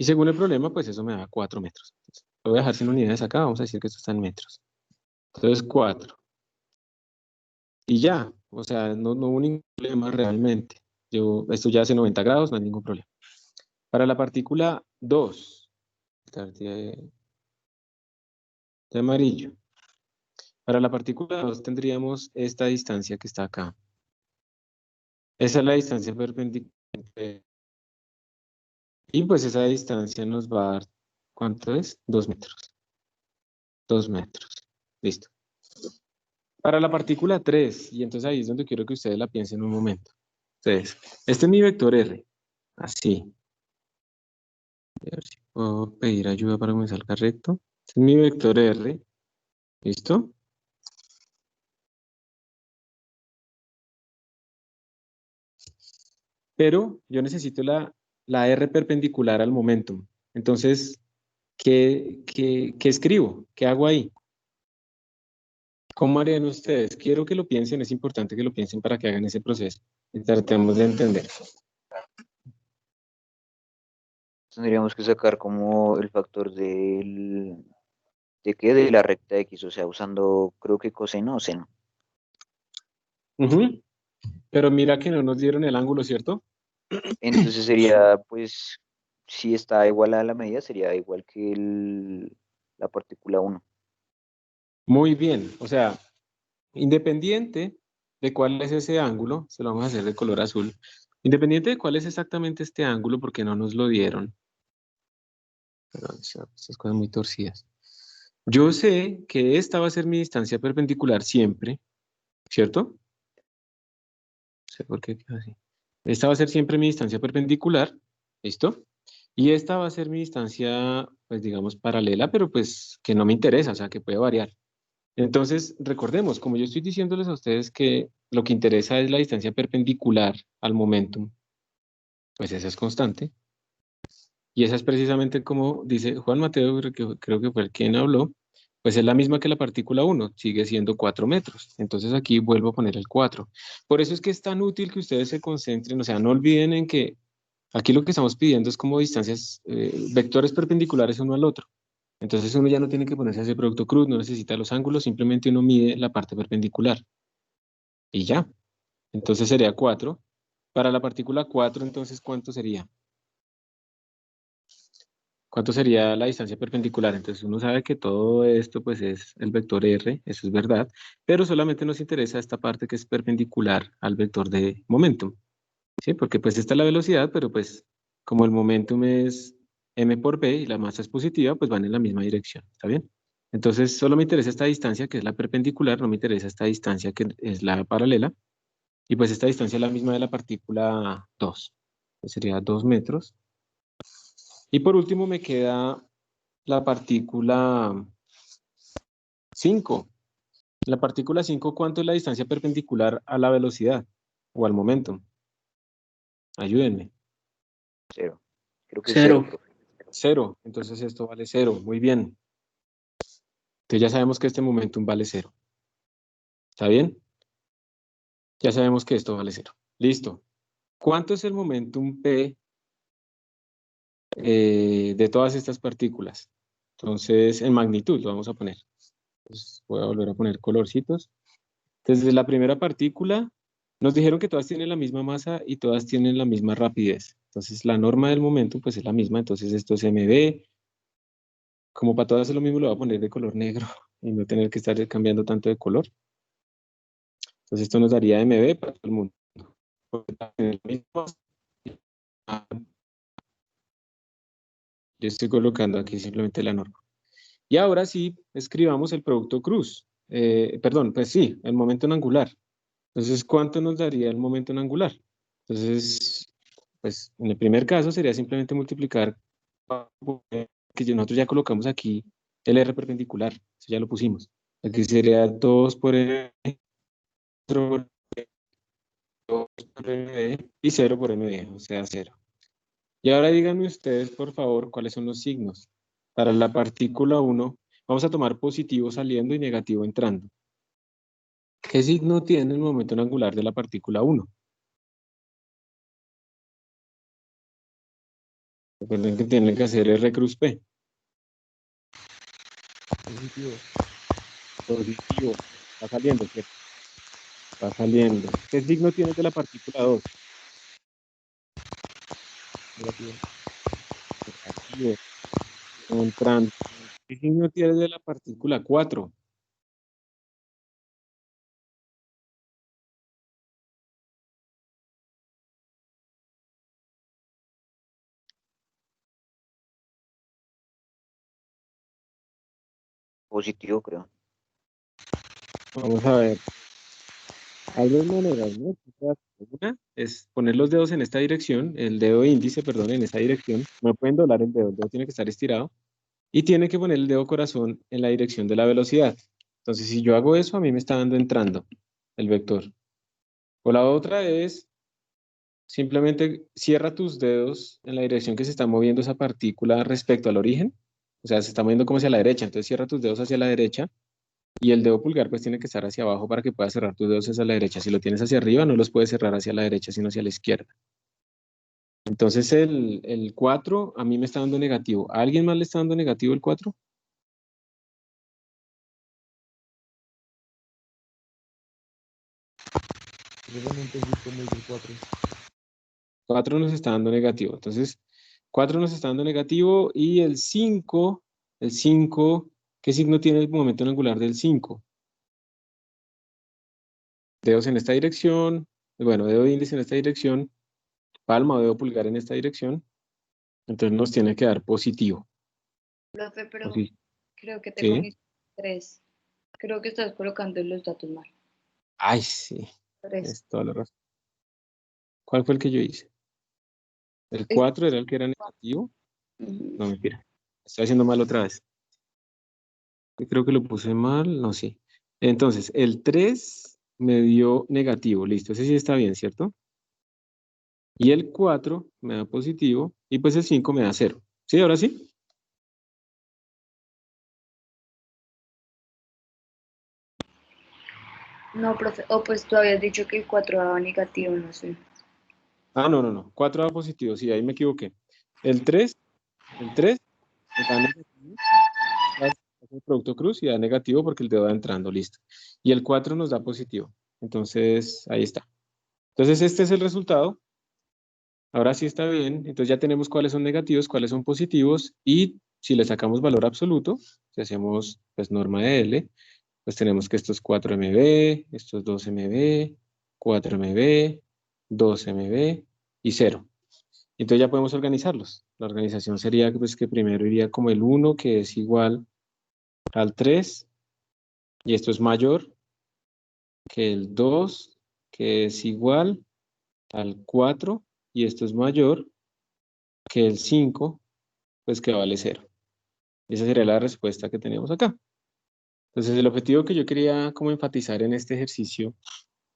y según el problema, pues eso me da 4 metros. Entonces, lo voy a dejar sin unidades acá, vamos a decir que esto está en metros. Entonces 4. Y ya, o sea, no hubo ningún problema realmente. Esto ya hace 90 grados, no hay ningún problema. Para la partícula 2, de amarillo. Para la partícula 2 tendríamos esta distancia que está acá. Esa es la distancia perpendicular. Y pues esa distancia nos va a dar, ¿cuánto es? 2 metros. 2 metros. Listo. Para la partícula 3, y entonces ahí es donde quiero que ustedes la piensen un momento. Entonces, este es mi vector R. Así. A ver si puedo pedir ayuda para que me salga recto. Este es mi vector R. ¿Listo? Pero yo necesito la R perpendicular al momentum. Entonces, ¿qué escribo? ¿Qué hago ahí? ¿Cómo harían ustedes? Quiero que lo piensen, es importante que lo piensen para que hagan ese proceso y tratemos de entender. Tendríamos que sacar como el factor ¿de qué? De la recta X, o sea, usando creo que coseno o seno. Pero mira que no nos dieron el ángulo, ¿cierto? Entonces sería pues si está igual a la medida, sería igual que la partícula 1. Muy bien, o sea, independiente de cuál es ese ángulo, se lo vamos a hacer de color azul, independiente de cuál es exactamente este ángulo, porque no nos lo dieron, perdón, estas cosas muy torcidas. Yo sé que esta va a ser mi distancia perpendicular siempre, ¿cierto? No sé por qué queda así. Esta va a ser siempre mi distancia perpendicular, ¿listo? Y esta va a ser mi distancia, pues digamos, paralela, pero pues que no me interesa, o sea, que puede variar. Entonces, recordemos, como yo estoy diciéndoles a ustedes que lo que interesa es la distancia perpendicular al momentum, pues esa es constante. Y esa es precisamente como dice Juan Mateo, creo que fue el quien habló, pues es la misma que la partícula 1, sigue siendo 4 metros. Entonces aquí vuelvo a poner el 4. Por eso es que es tan útil que ustedes se concentren, o sea, no olviden en que aquí lo que estamos pidiendo es como distancias, vectores perpendiculares uno al otro. Entonces uno ya no tiene que ponerse a hacer producto cruz, no necesita los ángulos, simplemente uno mide la parte perpendicular. Y ya. Entonces sería 4. Para la partícula 4, entonces, ¿cuánto sería? ¿Cuánto sería la distancia perpendicular? Entonces uno sabe que todo esto pues es el vector R, eso es verdad, pero solamente nos interesa esta parte que es perpendicular al vector de momentum, ¿sí? Porque pues esta es la velocidad, pero pues como el momentum es m por b y la masa es positiva, pues van en la misma dirección, ¿está bien? Entonces solo me interesa esta distancia que es la perpendicular, no me interesa esta distancia que es la paralela, y pues esta distancia es la misma de la partícula 2, que sería 2 metros. Y por último me queda la partícula 5. La partícula 5, ¿cuánto es la distancia perpendicular a la velocidad o al momento? Ayúdenme. 0. Creo que es 0, Cero. profe. 0. Entonces esto vale 0. Muy bien. Entonces ya sabemos que este momentum vale 0. ¿Está bien? Ya sabemos que esto vale 0. Listo. ¿Cuánto es el momentum P de todas estas partículas? Entonces, en magnitud lo vamos a poner. Entonces, voy a volver a poner colorcitos. Entonces, la primera partícula, nos dijeron que todas tienen la misma masa y todas tienen la misma rapidez. Entonces, la norma del momento, pues es la misma. Entonces, esto es mv. Como para todas es lo mismo, lo voy a poner de color negro y no tener que estar cambiando tanto de color. Entonces, esto nos daría mv para todo el mundo. Yo estoy colocando aquí simplemente la norma. Y ahora sí, escribamos el producto cruz. Perdón, pues sí, el momento en angular. Entonces, ¿cuánto nos daría el momento en angular? Entonces, pues en el primer caso sería simplemente multiplicar, que nosotros ya colocamos aquí el R perpendicular, eso ya lo pusimos. Aquí sería 2 por M, 4 por MD y 0 por MD, o sea, 0. Y ahora díganme ustedes, por favor, cuáles son los signos. Para la partícula 1, vamos a tomar positivo saliendo y negativo entrando. ¿Qué signo tiene el momento en angular de la partícula 1? Recuerden que tienen que hacer R cruz P. Positivo. Positivo. Va saliendo, ¿cierto? Va saliendo. ¿Qué signo tienes de la partícula 2? Negativo. Negativo. Entrando. ¿Qué signo tienes de la partícula 4? Positivo, creo. Vamos a ver. Hay dos maneras, ¿no? Una es poner los dedos en esta dirección, el dedo índice, perdón, en esta dirección. No pueden doblar el dedo tiene que estar estirado. Y tiene que poner el dedo corazón en la dirección de la velocidad. Entonces, si yo hago eso, a mí me está dando entrando el vector. O la otra es simplemente cierra tus dedos en la dirección que se está moviendo esa partícula respecto al origen. O sea, se está moviendo como hacia la derecha. Entonces, cierra tus dedos hacia la derecha y el dedo pulgar pues tiene que estar hacia abajo para que puedas cerrar tus dedos hacia la derecha. Si lo tienes hacia arriba, no los puedes cerrar hacia la derecha, sino hacia la izquierda. Entonces, el 4 a mí me está dando negativo. ¿A alguien más le está dando negativo el 4? Yo no entendí cómo es el 4. 4 nos está dando negativo. Entonces, 4 nos está dando negativo y el 5, ¿qué signo tiene el momento angular del 5? Dedos en esta dirección, bueno, dedo índice en esta dirección, palma o dedo pulgar en esta dirección, entonces nos tiene que dar positivo. Profe, pero Posi- creo que te ¿Sí? comiste 3. Creo que estás colocando los datos mal. Ay, sí, 3. es toda la razón. ¿Cuál fue el que yo hice? ¿El 4 era el que era negativo? No, mentira. Estoy haciendo mal otra vez. Yo creo que lo puse mal, no, sí. Entonces, el 3 me dio negativo, listo, ese sí está bien, ¿cierto? Y el 4 me da positivo y pues el 5 me da 0. ¿Sí, ahora sí? No, profe. O pues tú habías dicho que el 4 daba negativo, no sé. Ah, no. 4 da positivo, sí, ahí me equivoqué. El 3 me da negativo, hace el producto cruz y da negativo porque el dedo va entrando, listo. Y el 4 nos da positivo. Entonces, ahí está. Entonces, este es el resultado. Ahora sí está bien. Entonces ya tenemos cuáles son negativos, cuáles son positivos y si le sacamos valor absoluto, si hacemos pues norma de L, pues tenemos que esto es 4 MB, esto es 2 MB, 4 MB, 2 MB y 0. Entonces ya podemos organizarlos. La organización sería pues, que primero iría como el 1, que es igual al 3, y esto es mayor que el 2, que es igual al 4, y esto es mayor que el 5, pues que vale 0. Esa sería la respuesta que tenemos acá. Entonces el objetivo que yo quería como enfatizar en este ejercicio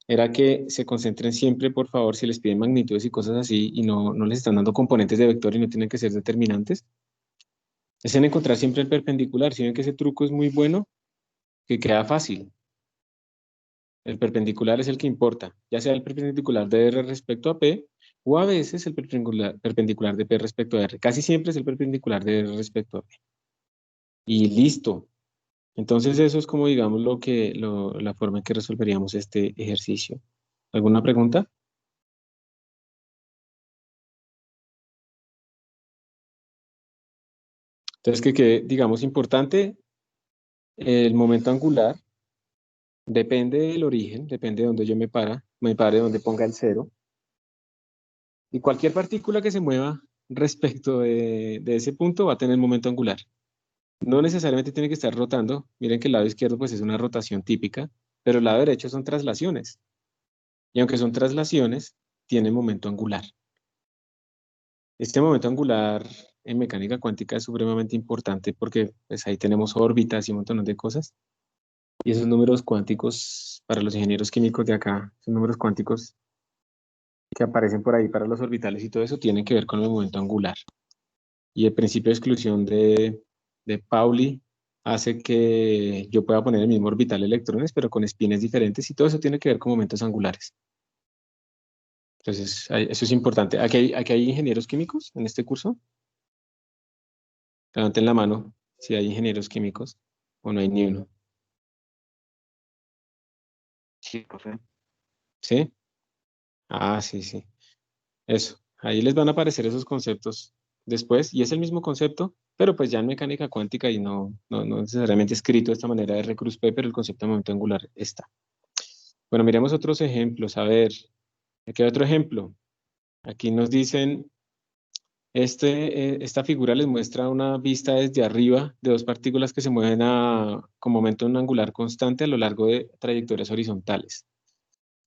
era que se concentren siempre, por favor, si les piden magnitudes y cosas así y no les están dando componentes de vector y no tienen que ser determinantes, es en encontrar siempre el perpendicular. Si ven que ese truco es muy bueno, que queda fácil. El perpendicular es el que importa, ya sea el perpendicular de R respecto a P o a veces el perpendicular de P respecto a R. Casi siempre es el perpendicular de R respecto a P. Y listo. Entonces eso es como digamos la forma en que resolveríamos este ejercicio. ¿Alguna pregunta? Entonces que quede, digamos, importante, el momento angular depende del origen, depende de donde yo me pare donde ponga el 0. Y cualquier partícula que se mueva respecto de ese punto va a tener momento angular. No necesariamente tiene que estar rotando. Miren que el lado izquierdo pues es una rotación típica, pero el lado derecho son traslaciones. Y aunque son traslaciones, tiene momento angular. Este momento angular en mecánica cuántica es supremamente importante porque pues, ahí tenemos órbitas y un montón de cosas. Y esos números cuánticos para los ingenieros químicos de acá, esos números cuánticos que aparecen por ahí para los orbitales y todo eso, tienen que ver con el momento angular. Y el principio de exclusión de Pauli hace que yo pueda poner el mismo orbital de electrones, pero con espines diferentes, y todo eso tiene que ver con momentos angulares. Entonces, eso es importante. ¿Aquí hay ingenieros químicos en este curso? Levanten la mano si hay ingenieros químicos o no hay ni uno. Sí, profe. ¿Sí? Ah, sí. Eso. Ahí les van a aparecer esos conceptos después, y es el mismo concepto, pero pues ya en mecánica cuántica y no necesariamente escrito de esta manera de R cruz P, pero el concepto de momento angular está. Bueno, miremos otros ejemplos. A ver, aquí hay otro ejemplo. Aquí nos dicen, esta figura les muestra una vista desde arriba de dos partículas que se mueven con momento angular constante a lo largo de trayectorias horizontales.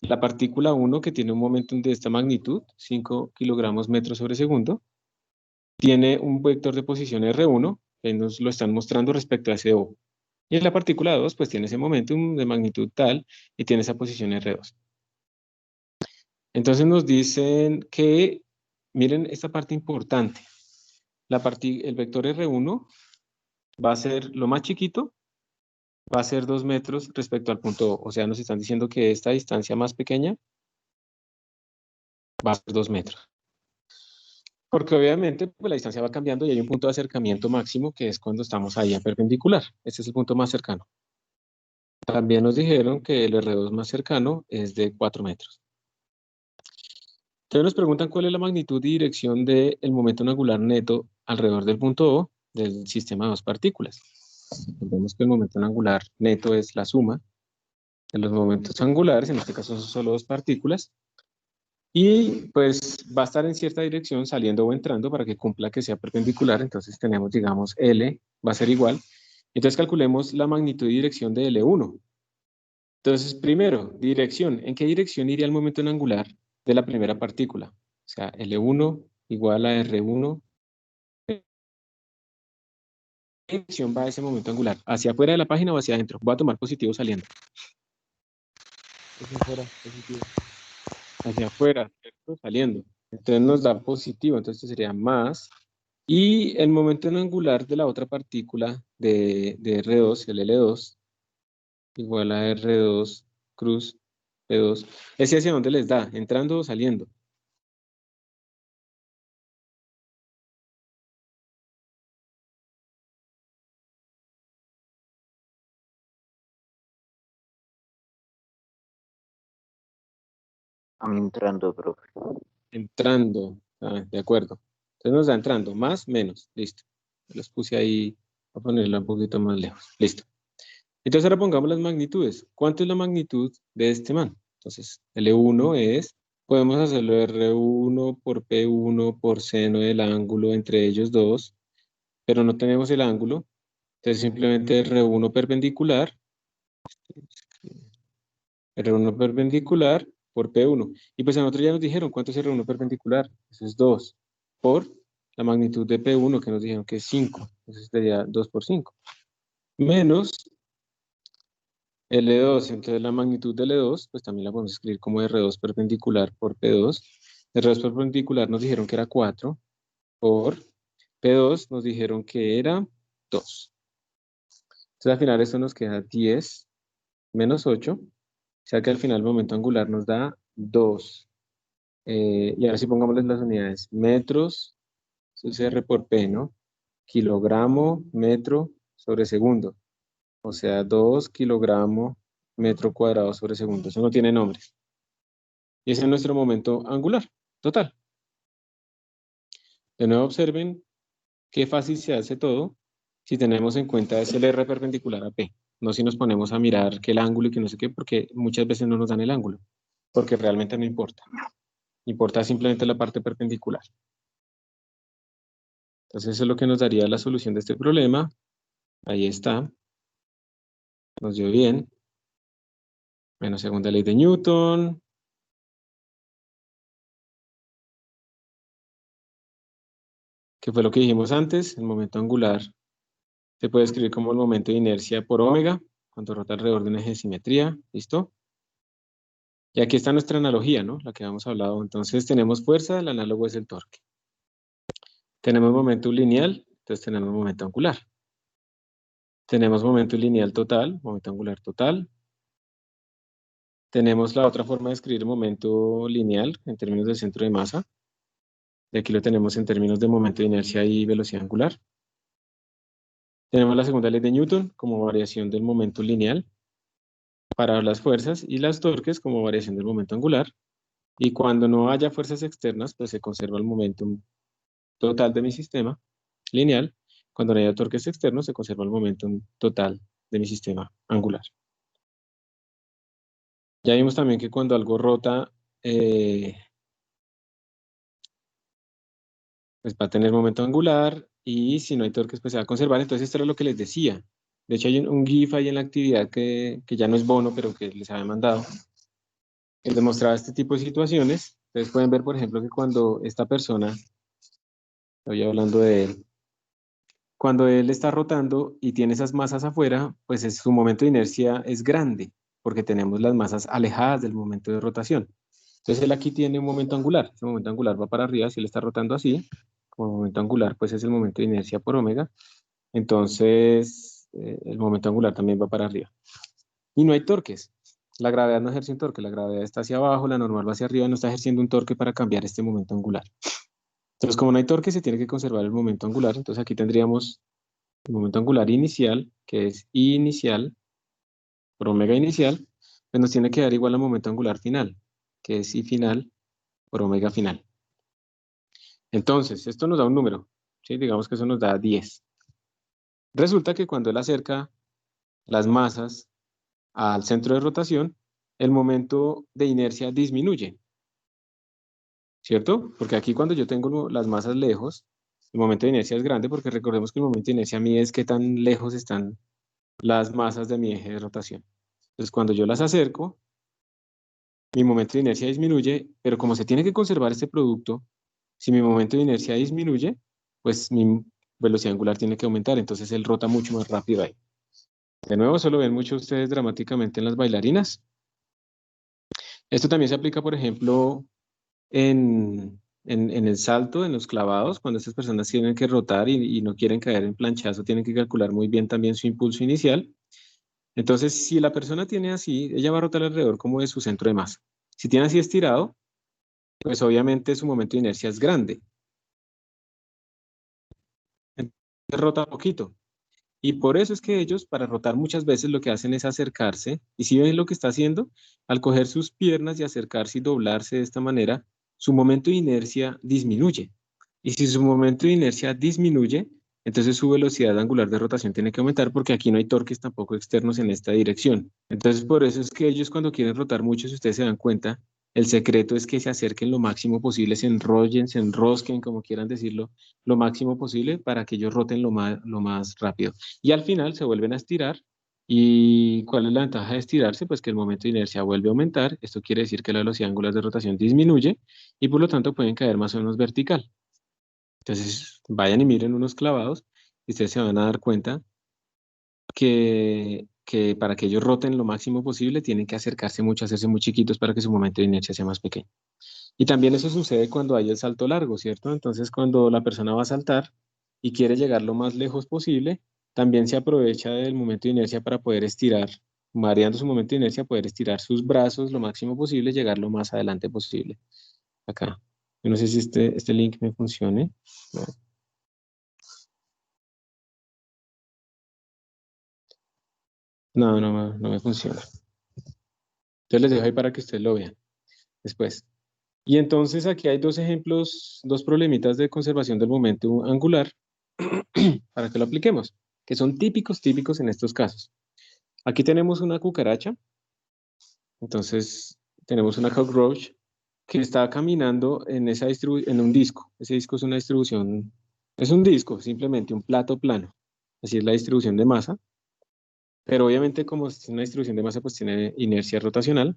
La partícula 1, que tiene un momentum de esta magnitud, 5 kilogramos metros sobre segundo, tiene un vector de posición R1, que nos lo están mostrando respecto a ese O. Y en la partícula 2, pues tiene ese momentum de magnitud tal y tiene esa posición R2. Entonces nos dicen que, miren esta parte importante, el vector R1 va a ser lo más chiquito, va a ser 2 metros respecto al punto O. O sea, nos están diciendo que esta distancia más pequeña va a ser 2 metros. Porque obviamente pues, la distancia va cambiando y hay un punto de acercamiento máximo que es cuando estamos ahí a perpendicular. Este es el punto más cercano. También nos dijeron que el R2 más cercano es de 4 metros. Entonces nos preguntan cuál es la magnitud y dirección del momento angular neto alrededor del punto O del sistema de dos partículas. Vemos que el momento angular neto es la suma de los momentos angulares, en este caso son solo dos partículas, y pues va a estar en cierta dirección saliendo o entrando para que cumpla que sea perpendicular. Entonces tenemos, digamos, L va a ser igual. Entonces calculemos la magnitud y dirección de L1. Entonces, primero, dirección. ¿En qué dirección iría el momento angular de la primera partícula? O sea, L1 igual a R1. ¿En qué dirección va ese momento angular? ¿Hacia afuera de la página o hacia adentro? Voy a tomar positivo saliendo. Eso fuera, positivo. Hacia afuera, ¿cierto? Saliendo. Entonces nos da positivo, entonces esto sería más. Y el momento angular de la otra partícula de R2, el L2, igual a R2 cruz P2. ¿Ese hacia dónde les da? ¿Entrando o saliendo? A mí entrando, profe. Entrando. Ah, de acuerdo. Entonces nos da entrando. Más, menos. Listo. Los puse ahí. Voy a ponerla un poquito más lejos. Listo. Entonces ahora pongamos las magnitudes. ¿Cuánto es la magnitud de este man? Entonces, L1 es, podemos hacerlo R1 por P1 por seno del ángulo entre ellos dos, pero no tenemos el ángulo. Entonces simplemente R1 perpendicular, R1 perpendicular por P1. Y pues a nosotros ya nos dijeron cuánto es R1 perpendicular. Eso es 2 por la magnitud de P1 que nos dijeron que es 5. Entonces sería 2 por 5. Menos L2, entonces la magnitud de L2, pues también la podemos escribir como R2 perpendicular por P2. R2 perpendicular nos dijeron que era 4 por P2 nos dijeron que era 2. Entonces al final esto nos queda 10 menos 8, o sea que al final el momento angular nos da 2. Y ahora sí pongámosles las unidades. Metros, eso es R por P, ¿no? Kilogramo, metro sobre segundo. O sea, 2 kilogramos metro cuadrado sobre segundo. Eso no tiene nombre. Y ese es nuestro momento angular total. De nuevo observen qué fácil se hace todo si tenemos en cuenta es el R perpendicular a P. No si nos ponemos a mirar que el ángulo y que no sé qué, porque muchas veces no nos dan el ángulo, porque realmente no importa. Importa simplemente la parte perpendicular. Entonces eso es lo que nos daría la solución de este problema. Ahí está. Nos dio bien. Bueno, segunda ley de Newton. ¿Qué fue lo que dijimos antes? El momento angular se puede escribir como el momento de inercia por omega, cuando rota alrededor de un eje de simetría. ¿Listo? Y aquí está nuestra analogía, ¿no? La que habíamos hablado. Entonces tenemos fuerza, el análogo es el torque. Tenemos momento lineal, entonces tenemos momento angular. Tenemos momento lineal total, momento angular total. Tenemos la otra forma de escribir momento lineal en términos del centro de masa. Y aquí lo tenemos en términos de momento de inercia y velocidad angular. Tenemos la segunda ley de Newton como variación del momento lineal para las fuerzas y las torques como variación del momento angular. Y cuando no haya fuerzas externas, pues se conserva el momentum total de mi sistema lineal. Cuando no haya torques externos, se conserva el momentum total de mi sistema angular. Ya vimos también que cuando algo rota, pues va a tener momento angular, y si no hay torques, pues se va a conservar. Entonces esto era lo que les decía. De hecho hay un GIF ahí en la actividad que ya no es bono, pero que les había mandado. Él demostraba este tipo de situaciones. Ustedes pueden ver, por ejemplo, que cuando esta persona, estoy hablando de él, cuando él está rotando y tiene esas masas afuera, pues su momento de inercia es grande, porque tenemos las masas alejadas del momento de rotación. Entonces él aquí tiene un momento angular. Ese momento angular va para arriba, si él está rotando así, como momento angular, pues es el momento de inercia por omega. Entonces el momento angular también va para arriba. Y no hay torques. La gravedad no ejerce un torque, la gravedad está hacia abajo, la normal va hacia arriba, no está ejerciendo un torque para cambiar este momento angular. Entonces, como no hay torque, se tiene que conservar el momento angular. Entonces aquí tendríamos el momento angular inicial, que es I inicial por omega inicial, pues nos tiene que dar igual al momento angular final, que es I final por omega final. Entonces, esto nos da un número, ¿sí? Digamos que eso nos da 10. Resulta que cuando él acerca las masas al centro de rotación, el momento de inercia disminuye, ¿cierto? Porque aquí cuando yo tengo las masas lejos, el momento de inercia es grande, porque recordemos que el momento de inercia mide es qué tan lejos están las masas de mi eje de rotación. Entonces, cuando yo las acerco, mi momento de inercia disminuye, pero como se tiene que conservar este producto, si mi momento de inercia disminuye, pues mi velocidad angular tiene que aumentar, entonces él rota mucho más rápido ahí. De nuevo, eso lo ven mucho ustedes dramáticamente en las bailarinas. Esto también se aplica, por ejemplo, en el salto, en los clavados, cuando estas personas tienen que rotar y no quieren caer en planchazo, tienen que calcular muy bien también su impulso inicial. Entonces, si la persona tiene así, ella va a rotar alrededor como de su centro de masa. Si tiene así estirado, pues obviamente su momento de inercia es grande. Entonces rota poquito. Y por eso es que ellos, para rotar muchas veces, lo que hacen es acercarse. Y si ven lo que está haciendo, al coger sus piernas y acercarse y doblarse de esta manera, su momento de inercia disminuye. Y si su momento de inercia disminuye, entonces su velocidad angular de rotación tiene que aumentar porque aquí no hay torques tampoco externos en esta dirección. Entonces por eso es que ellos cuando quieren rotar mucho, si ustedes se dan cuenta, el secreto es que se acerquen lo máximo posible, se enrollen, se enrosquen, como quieran decirlo, lo máximo posible para que ellos roten lo más rápido. Y al final se vuelven a estirar. ¿Y cuál es la ventaja de estirarse? Pues que el momento de inercia vuelve a aumentar. Esto quiere decir que la velocidad angular de rotación disminuye y por lo tanto pueden caer más o menos vertical. Entonces vayan y miren unos clavados y ustedes se van a dar cuenta que para que ellos roten lo máximo posible tienen que acercarse mucho, hacerse muy chiquitos para que su momento de inercia sea más pequeño. Y también eso sucede cuando hay el salto largo, ¿cierto? Entonces cuando la persona va a saltar y quiere llegar lo más lejos posible, también se aprovecha del momento de inercia para poder estirar, variando su momento de inercia, poder estirar sus brazos lo máximo posible, llegar lo más adelante posible. Acá. Yo no sé si este link me funcione. No me funciona. Entonces les dejo ahí para que ustedes lo vean después. Y entonces aquí hay dos ejemplos, dos problemitas de conservación del momento angular para que lo apliquemos, que son típicos en estos casos. Aquí tenemos una cucaracha, entonces tenemos una cockroach que está caminando en un disco. Ese disco es una distribución, es un disco, simplemente un plato plano. Así es la distribución de masa. Pero obviamente como es una distribución de masa, pues tiene inercia rotacional.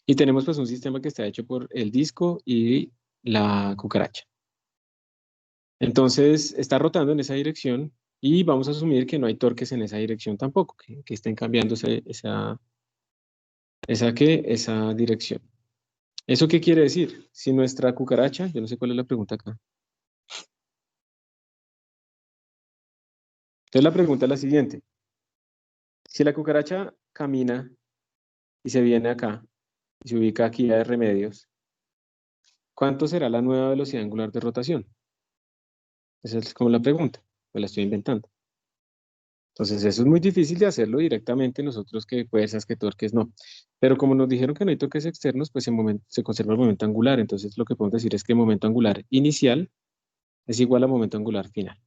Y tenemos pues un sistema que está hecho por el disco y la cucaracha. Entonces está rotando en esa dirección y vamos a asumir que no hay torques en esa dirección tampoco, que estén cambiando esa dirección. ¿Eso qué quiere decir? Si nuestra cucaracha, yo no sé cuál es la pregunta acá. Entonces la pregunta es la siguiente. Si la cucaracha camina y se viene acá y se ubica aquí a Remedios, ¿cuánto será la nueva velocidad angular de rotación? Esa es como la pregunta, me la estoy inventando. Entonces eso es muy difícil de hacerlo directamente nosotros, que fuerzas, que torques, no. Pero como nos dijeron que no hay torques externos, pues se conserva el momento angular. Entonces lo que podemos decir es que el momento angular inicial es igual al momento angular final.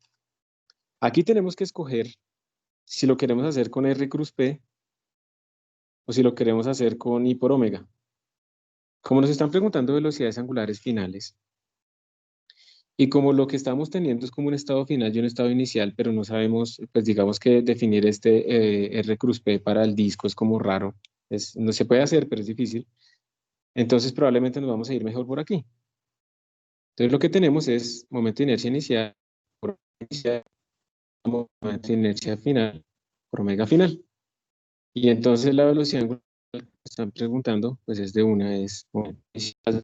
Aquí tenemos que escoger si lo queremos hacer con R cruz P o si lo queremos hacer con I por omega. Como nos están preguntando velocidades angulares finales, y como lo que estamos teniendo es como un estado final y un estado inicial, pero no sabemos, pues digamos que definir este R cruz P para el disco es como raro. No se puede hacer, pero es difícil. Entonces probablemente nos vamos a ir mejor por aquí. Entonces lo que tenemos es momento de inercia inicial por inicial, momento de inercia final por omega final. Y entonces la velocidad angular que están preguntando, pues es de una, es momento inicial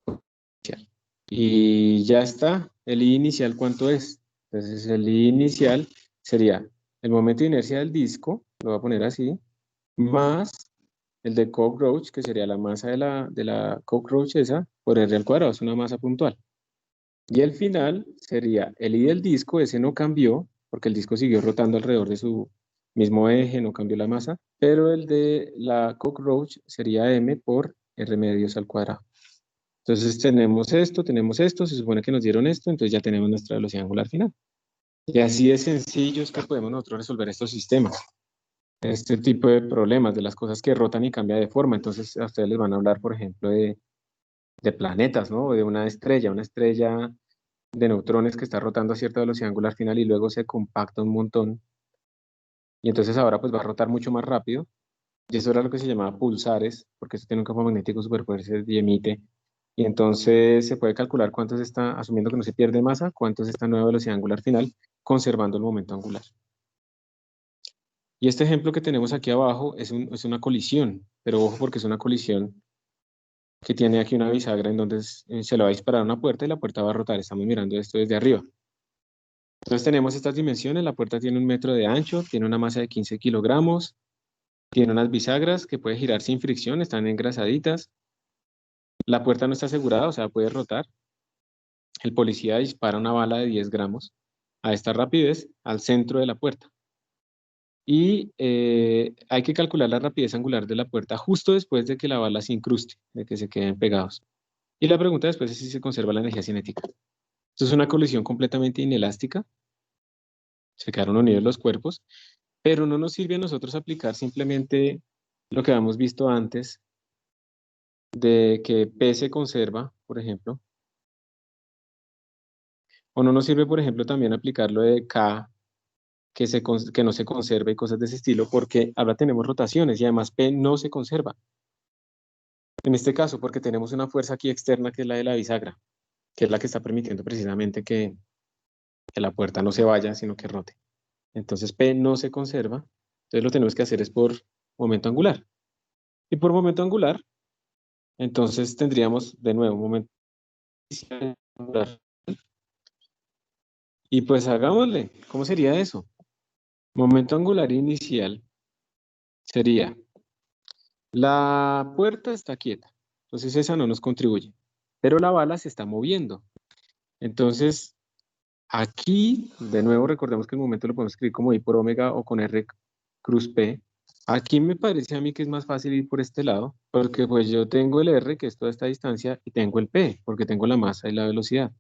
por inicial. Y ya está. El I inicial, ¿cuánto es? Entonces el I inicial sería el momento de inercia del disco, lo voy a poner así, más el de cockroach, que sería la masa de la cockroach esa, por R al cuadrado, es una masa puntual. Y el final sería el I del disco, ese no cambió, porque el disco siguió rotando alrededor de su mismo eje, no cambió la masa, pero el de la cockroach sería M por R medios al cuadrado. Entonces tenemos esto, se supone que nos dieron esto, entonces ya tenemos nuestra velocidad angular final. Y así de sencillo es que podemos nosotros resolver estos sistemas, este tipo de problemas, de las cosas que rotan y cambian de forma. Entonces a ustedes les van a hablar, por ejemplo, de planetas, ¿no? O de una estrella de neutrones que está rotando a cierta velocidad angular final y luego se compacta un montón. Y entonces ahora pues va a rotar mucho más rápido. Y eso era lo que se llamaba pulsares, porque eso tiene un campo magnético súper fuerte y emite. Y entonces se puede calcular cuánto se está, asumiendo que no se pierde masa, cuánto es esta nueva velocidad angular final, conservando el momento angular. Y este ejemplo que tenemos aquí abajo es una colisión, pero ojo porque es una colisión que tiene aquí una bisagra en donde se le va a disparar una puerta y la puerta va a rotar. Estamos mirando esto desde arriba. Entonces tenemos estas dimensiones, la puerta tiene 1 metro de ancho, tiene una masa de 15 kilogramos, tiene unas bisagras que puede girar sin fricción, están engrasaditas. La puerta no está asegurada, o sea, puede rotar. El policía dispara una bala de 10 gramos a esta rapidez al centro de la puerta. Y hay que calcular la rapidez angular de la puerta justo después de que la bala se incruste, de que se queden pegados. Y la pregunta después es si se conserva la energía cinética. Esto es una colisión completamente inelástica. Se quedaron unidos los cuerpos, pero no nos sirve a nosotros aplicar simplemente lo que habíamos visto antes, de que P se conserva, por ejemplo. O no nos sirve, por ejemplo, también aplicar lo de K, que no se conserva y cosas de ese estilo, porque ahora tenemos rotaciones y además P no se conserva. En este caso, porque tenemos una fuerza aquí externa que es la de la bisagra, que es la que está permitiendo precisamente que la puerta no se vaya, sino que rote. Entonces P no se conserva, entonces lo que tenemos que hacer es por momento angular. Y por momento angular, entonces tendríamos de nuevo un momento angular. Y pues hagámosle, ¿cómo sería eso? Momento angular inicial sería, la puerta está quieta, entonces esa no nos contribuye, pero la bala se está moviendo. Entonces, aquí, de nuevo, recordemos que el momento lo podemos escribir como I por omega o con R cruz P. Aquí me parece a mí que es más fácil ir por este lado, porque pues yo tengo el R, que es toda esta distancia, y tengo el P, porque tengo la masa y la velocidad.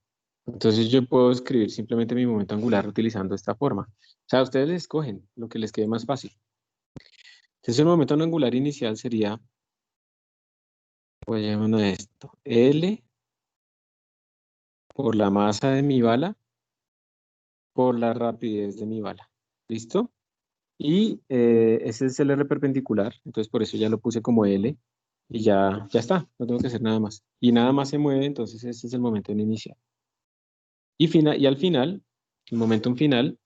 Entonces yo puedo escribir simplemente mi momento angular utilizando esta forma. O sea, ustedes les escogen lo que les quede más fácil. Entonces el momento angular inicial sería, voy a llamar esto, L por la masa de mi bala por la rapidez de mi bala. ¿Listo? Y ese es el R perpendicular, entonces por eso ya lo puse como L y ya está, no tengo que hacer nada más. Y nada más se mueve, entonces ese es el momento inicial. Y al final, el momentum final,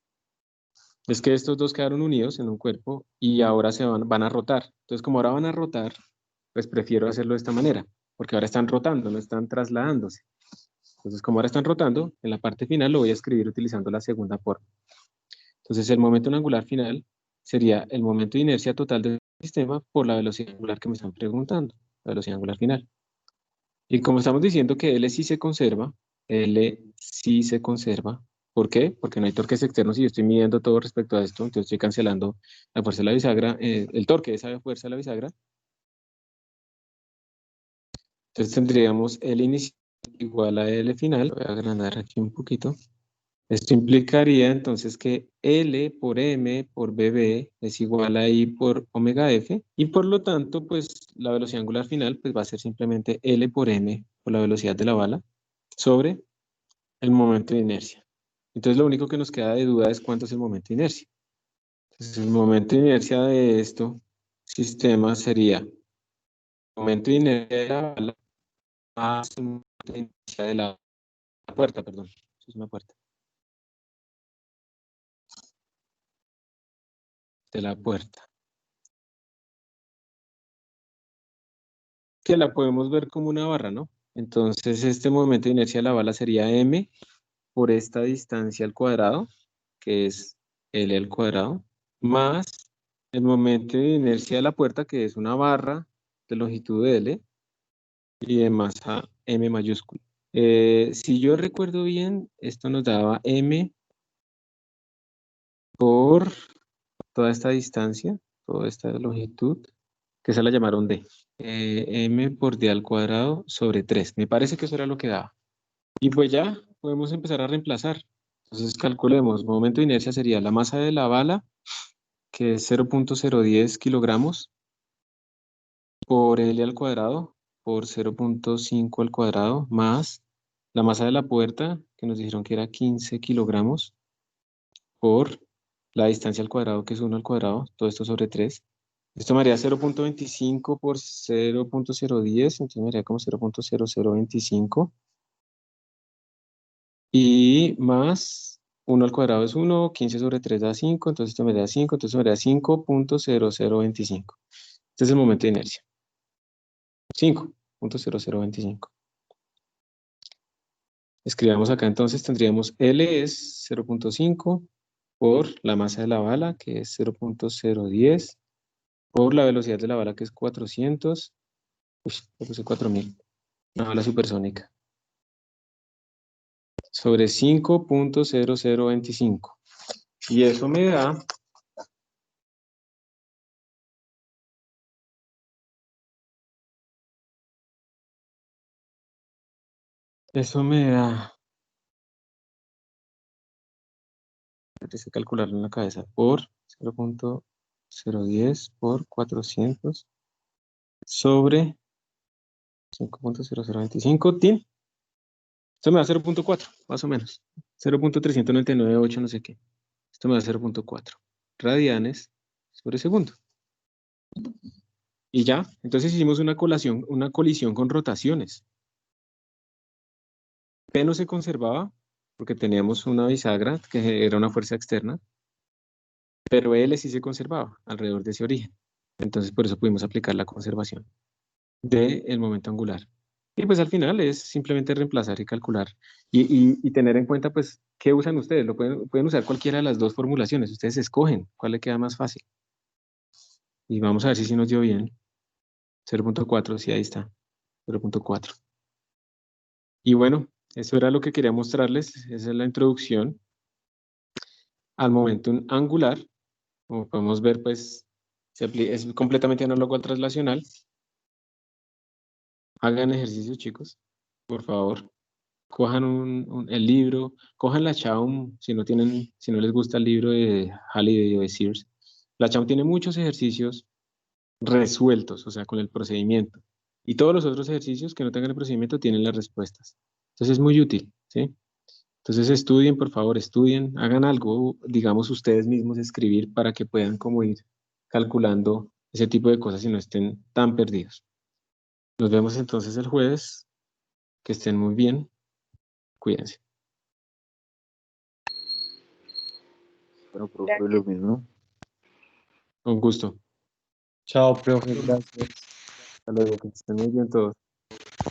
es que estos dos quedaron unidos en un cuerpo y ahora van a rotar. Entonces como ahora van a rotar, pues prefiero hacerlo de esta manera, porque ahora están rotando, no están trasladándose. Entonces como ahora están rotando, en la parte final lo voy a escribir utilizando la segunda forma. Entonces el momento angular final sería el momento de inercia total del sistema por la velocidad angular que me están preguntando, la velocidad angular final. Y como estamos diciendo que L sí se conserva, L sí se conserva. ¿Por qué? Porque no hay torques externos y yo estoy midiendo todo respecto a esto, entonces estoy cancelando la fuerza de la bisagra, el torque de esa fuerza de la bisagra. Entonces tendríamos L inicial igual a L final. Voy a agrandar aquí un poquito. Esto implicaría entonces que L por M por BB es igual a I por omega F y por lo tanto pues la velocidad angular final pues va a ser simplemente L por M por la velocidad de la bala sobre el momento de inercia. Entonces lo único que nos queda de duda es cuánto es el momento de inercia. Entonces el momento de inercia de esto sistema sería el momento de inercia de la bala más el momento de inercia de la puerta, perdón. Eso es una puerta. De la puerta. Que la podemos ver como una barra, ¿no? Entonces este momento de inercia de la bala sería m por esta distancia al cuadrado, que es L al cuadrado, más el momento de inercia de la puerta, que es una barra de longitud de L y de masa m mayúscula. Si yo recuerdo bien, esto nos daba m por toda esta distancia, toda esta longitud, que esa la llamaron D. M por D al cuadrado sobre 3. Me parece que eso era lo que daba. Y pues ya podemos empezar a reemplazar. Entonces calculemos, momento de inercia sería la masa de la bala, que es 0.010 kilogramos, por L al cuadrado, por 0.5 al cuadrado, más la masa de la puerta, que nos dijeron que era 15 kilogramos, por la distancia al cuadrado, que es 1 al cuadrado, todo esto sobre 3. Esto me haría 0.25 por 0.010, entonces me haría como 0.0025. Y más 1 al cuadrado es 1, 15 sobre 3 da 5, entonces esto me da 5, entonces me da 5.0025. Este es el momento de inercia. 5.0025. Escribamos acá entonces, tendríamos L es 0.5 por la masa de la bala, que es 0.010, por la velocidad de la bala, que es 400. Uy, le puse 4000. Una bala supersónica. Sobre 5.0025. Y eso me da... Eso me da... Tienes que calcularlo en la cabeza. Por 0.010 por 400 sobre 5.0025. ¿Tin? Esto me da 0.4, más o menos. 0.3998, no sé qué. Esto me da 0.4 radianes sobre segundo. Y ya, entonces hicimos una colisión con rotaciones. P no se conservaba porque teníamos una bisagra que era una fuerza externa, pero L sí se conservaba alrededor de ese origen. Entonces por eso pudimos aplicar la conservación del momento angular. Y pues al final es simplemente reemplazar y calcular y tener en cuenta pues qué usan ustedes. Pueden usar cualquiera de las dos formulaciones. Ustedes escogen cuál le queda más fácil. Y vamos a ver si nos dio bien. 0.4, sí, ahí está. 0.4. Y bueno, eso era lo que quería mostrarles. Esa es la introducción al momentum angular. Como podemos ver, pues es completamente análogo al traslacional. Hagan ejercicio, chicos, por favor. Cojan el libro, cojan la Chaum, si no les gusta el libro de Halliday o de Sears. La Chaum tiene muchos ejercicios resueltos, o sea, con el procedimiento. Y todos los otros ejercicios que no tengan el procedimiento tienen las respuestas. Entonces es muy útil, ¿sí? Entonces estudien, por favor, estudien, hagan algo, digamos ustedes mismos, escribir para que puedan como ir calculando ese tipo de cosas y no estén tan perdidos. Nos vemos entonces el jueves. Que estén muy bien. Cuídense. Bueno, profe, lo mismo. Un gusto. Chao, profe, gracias. Hasta luego. Que estén muy bien todos.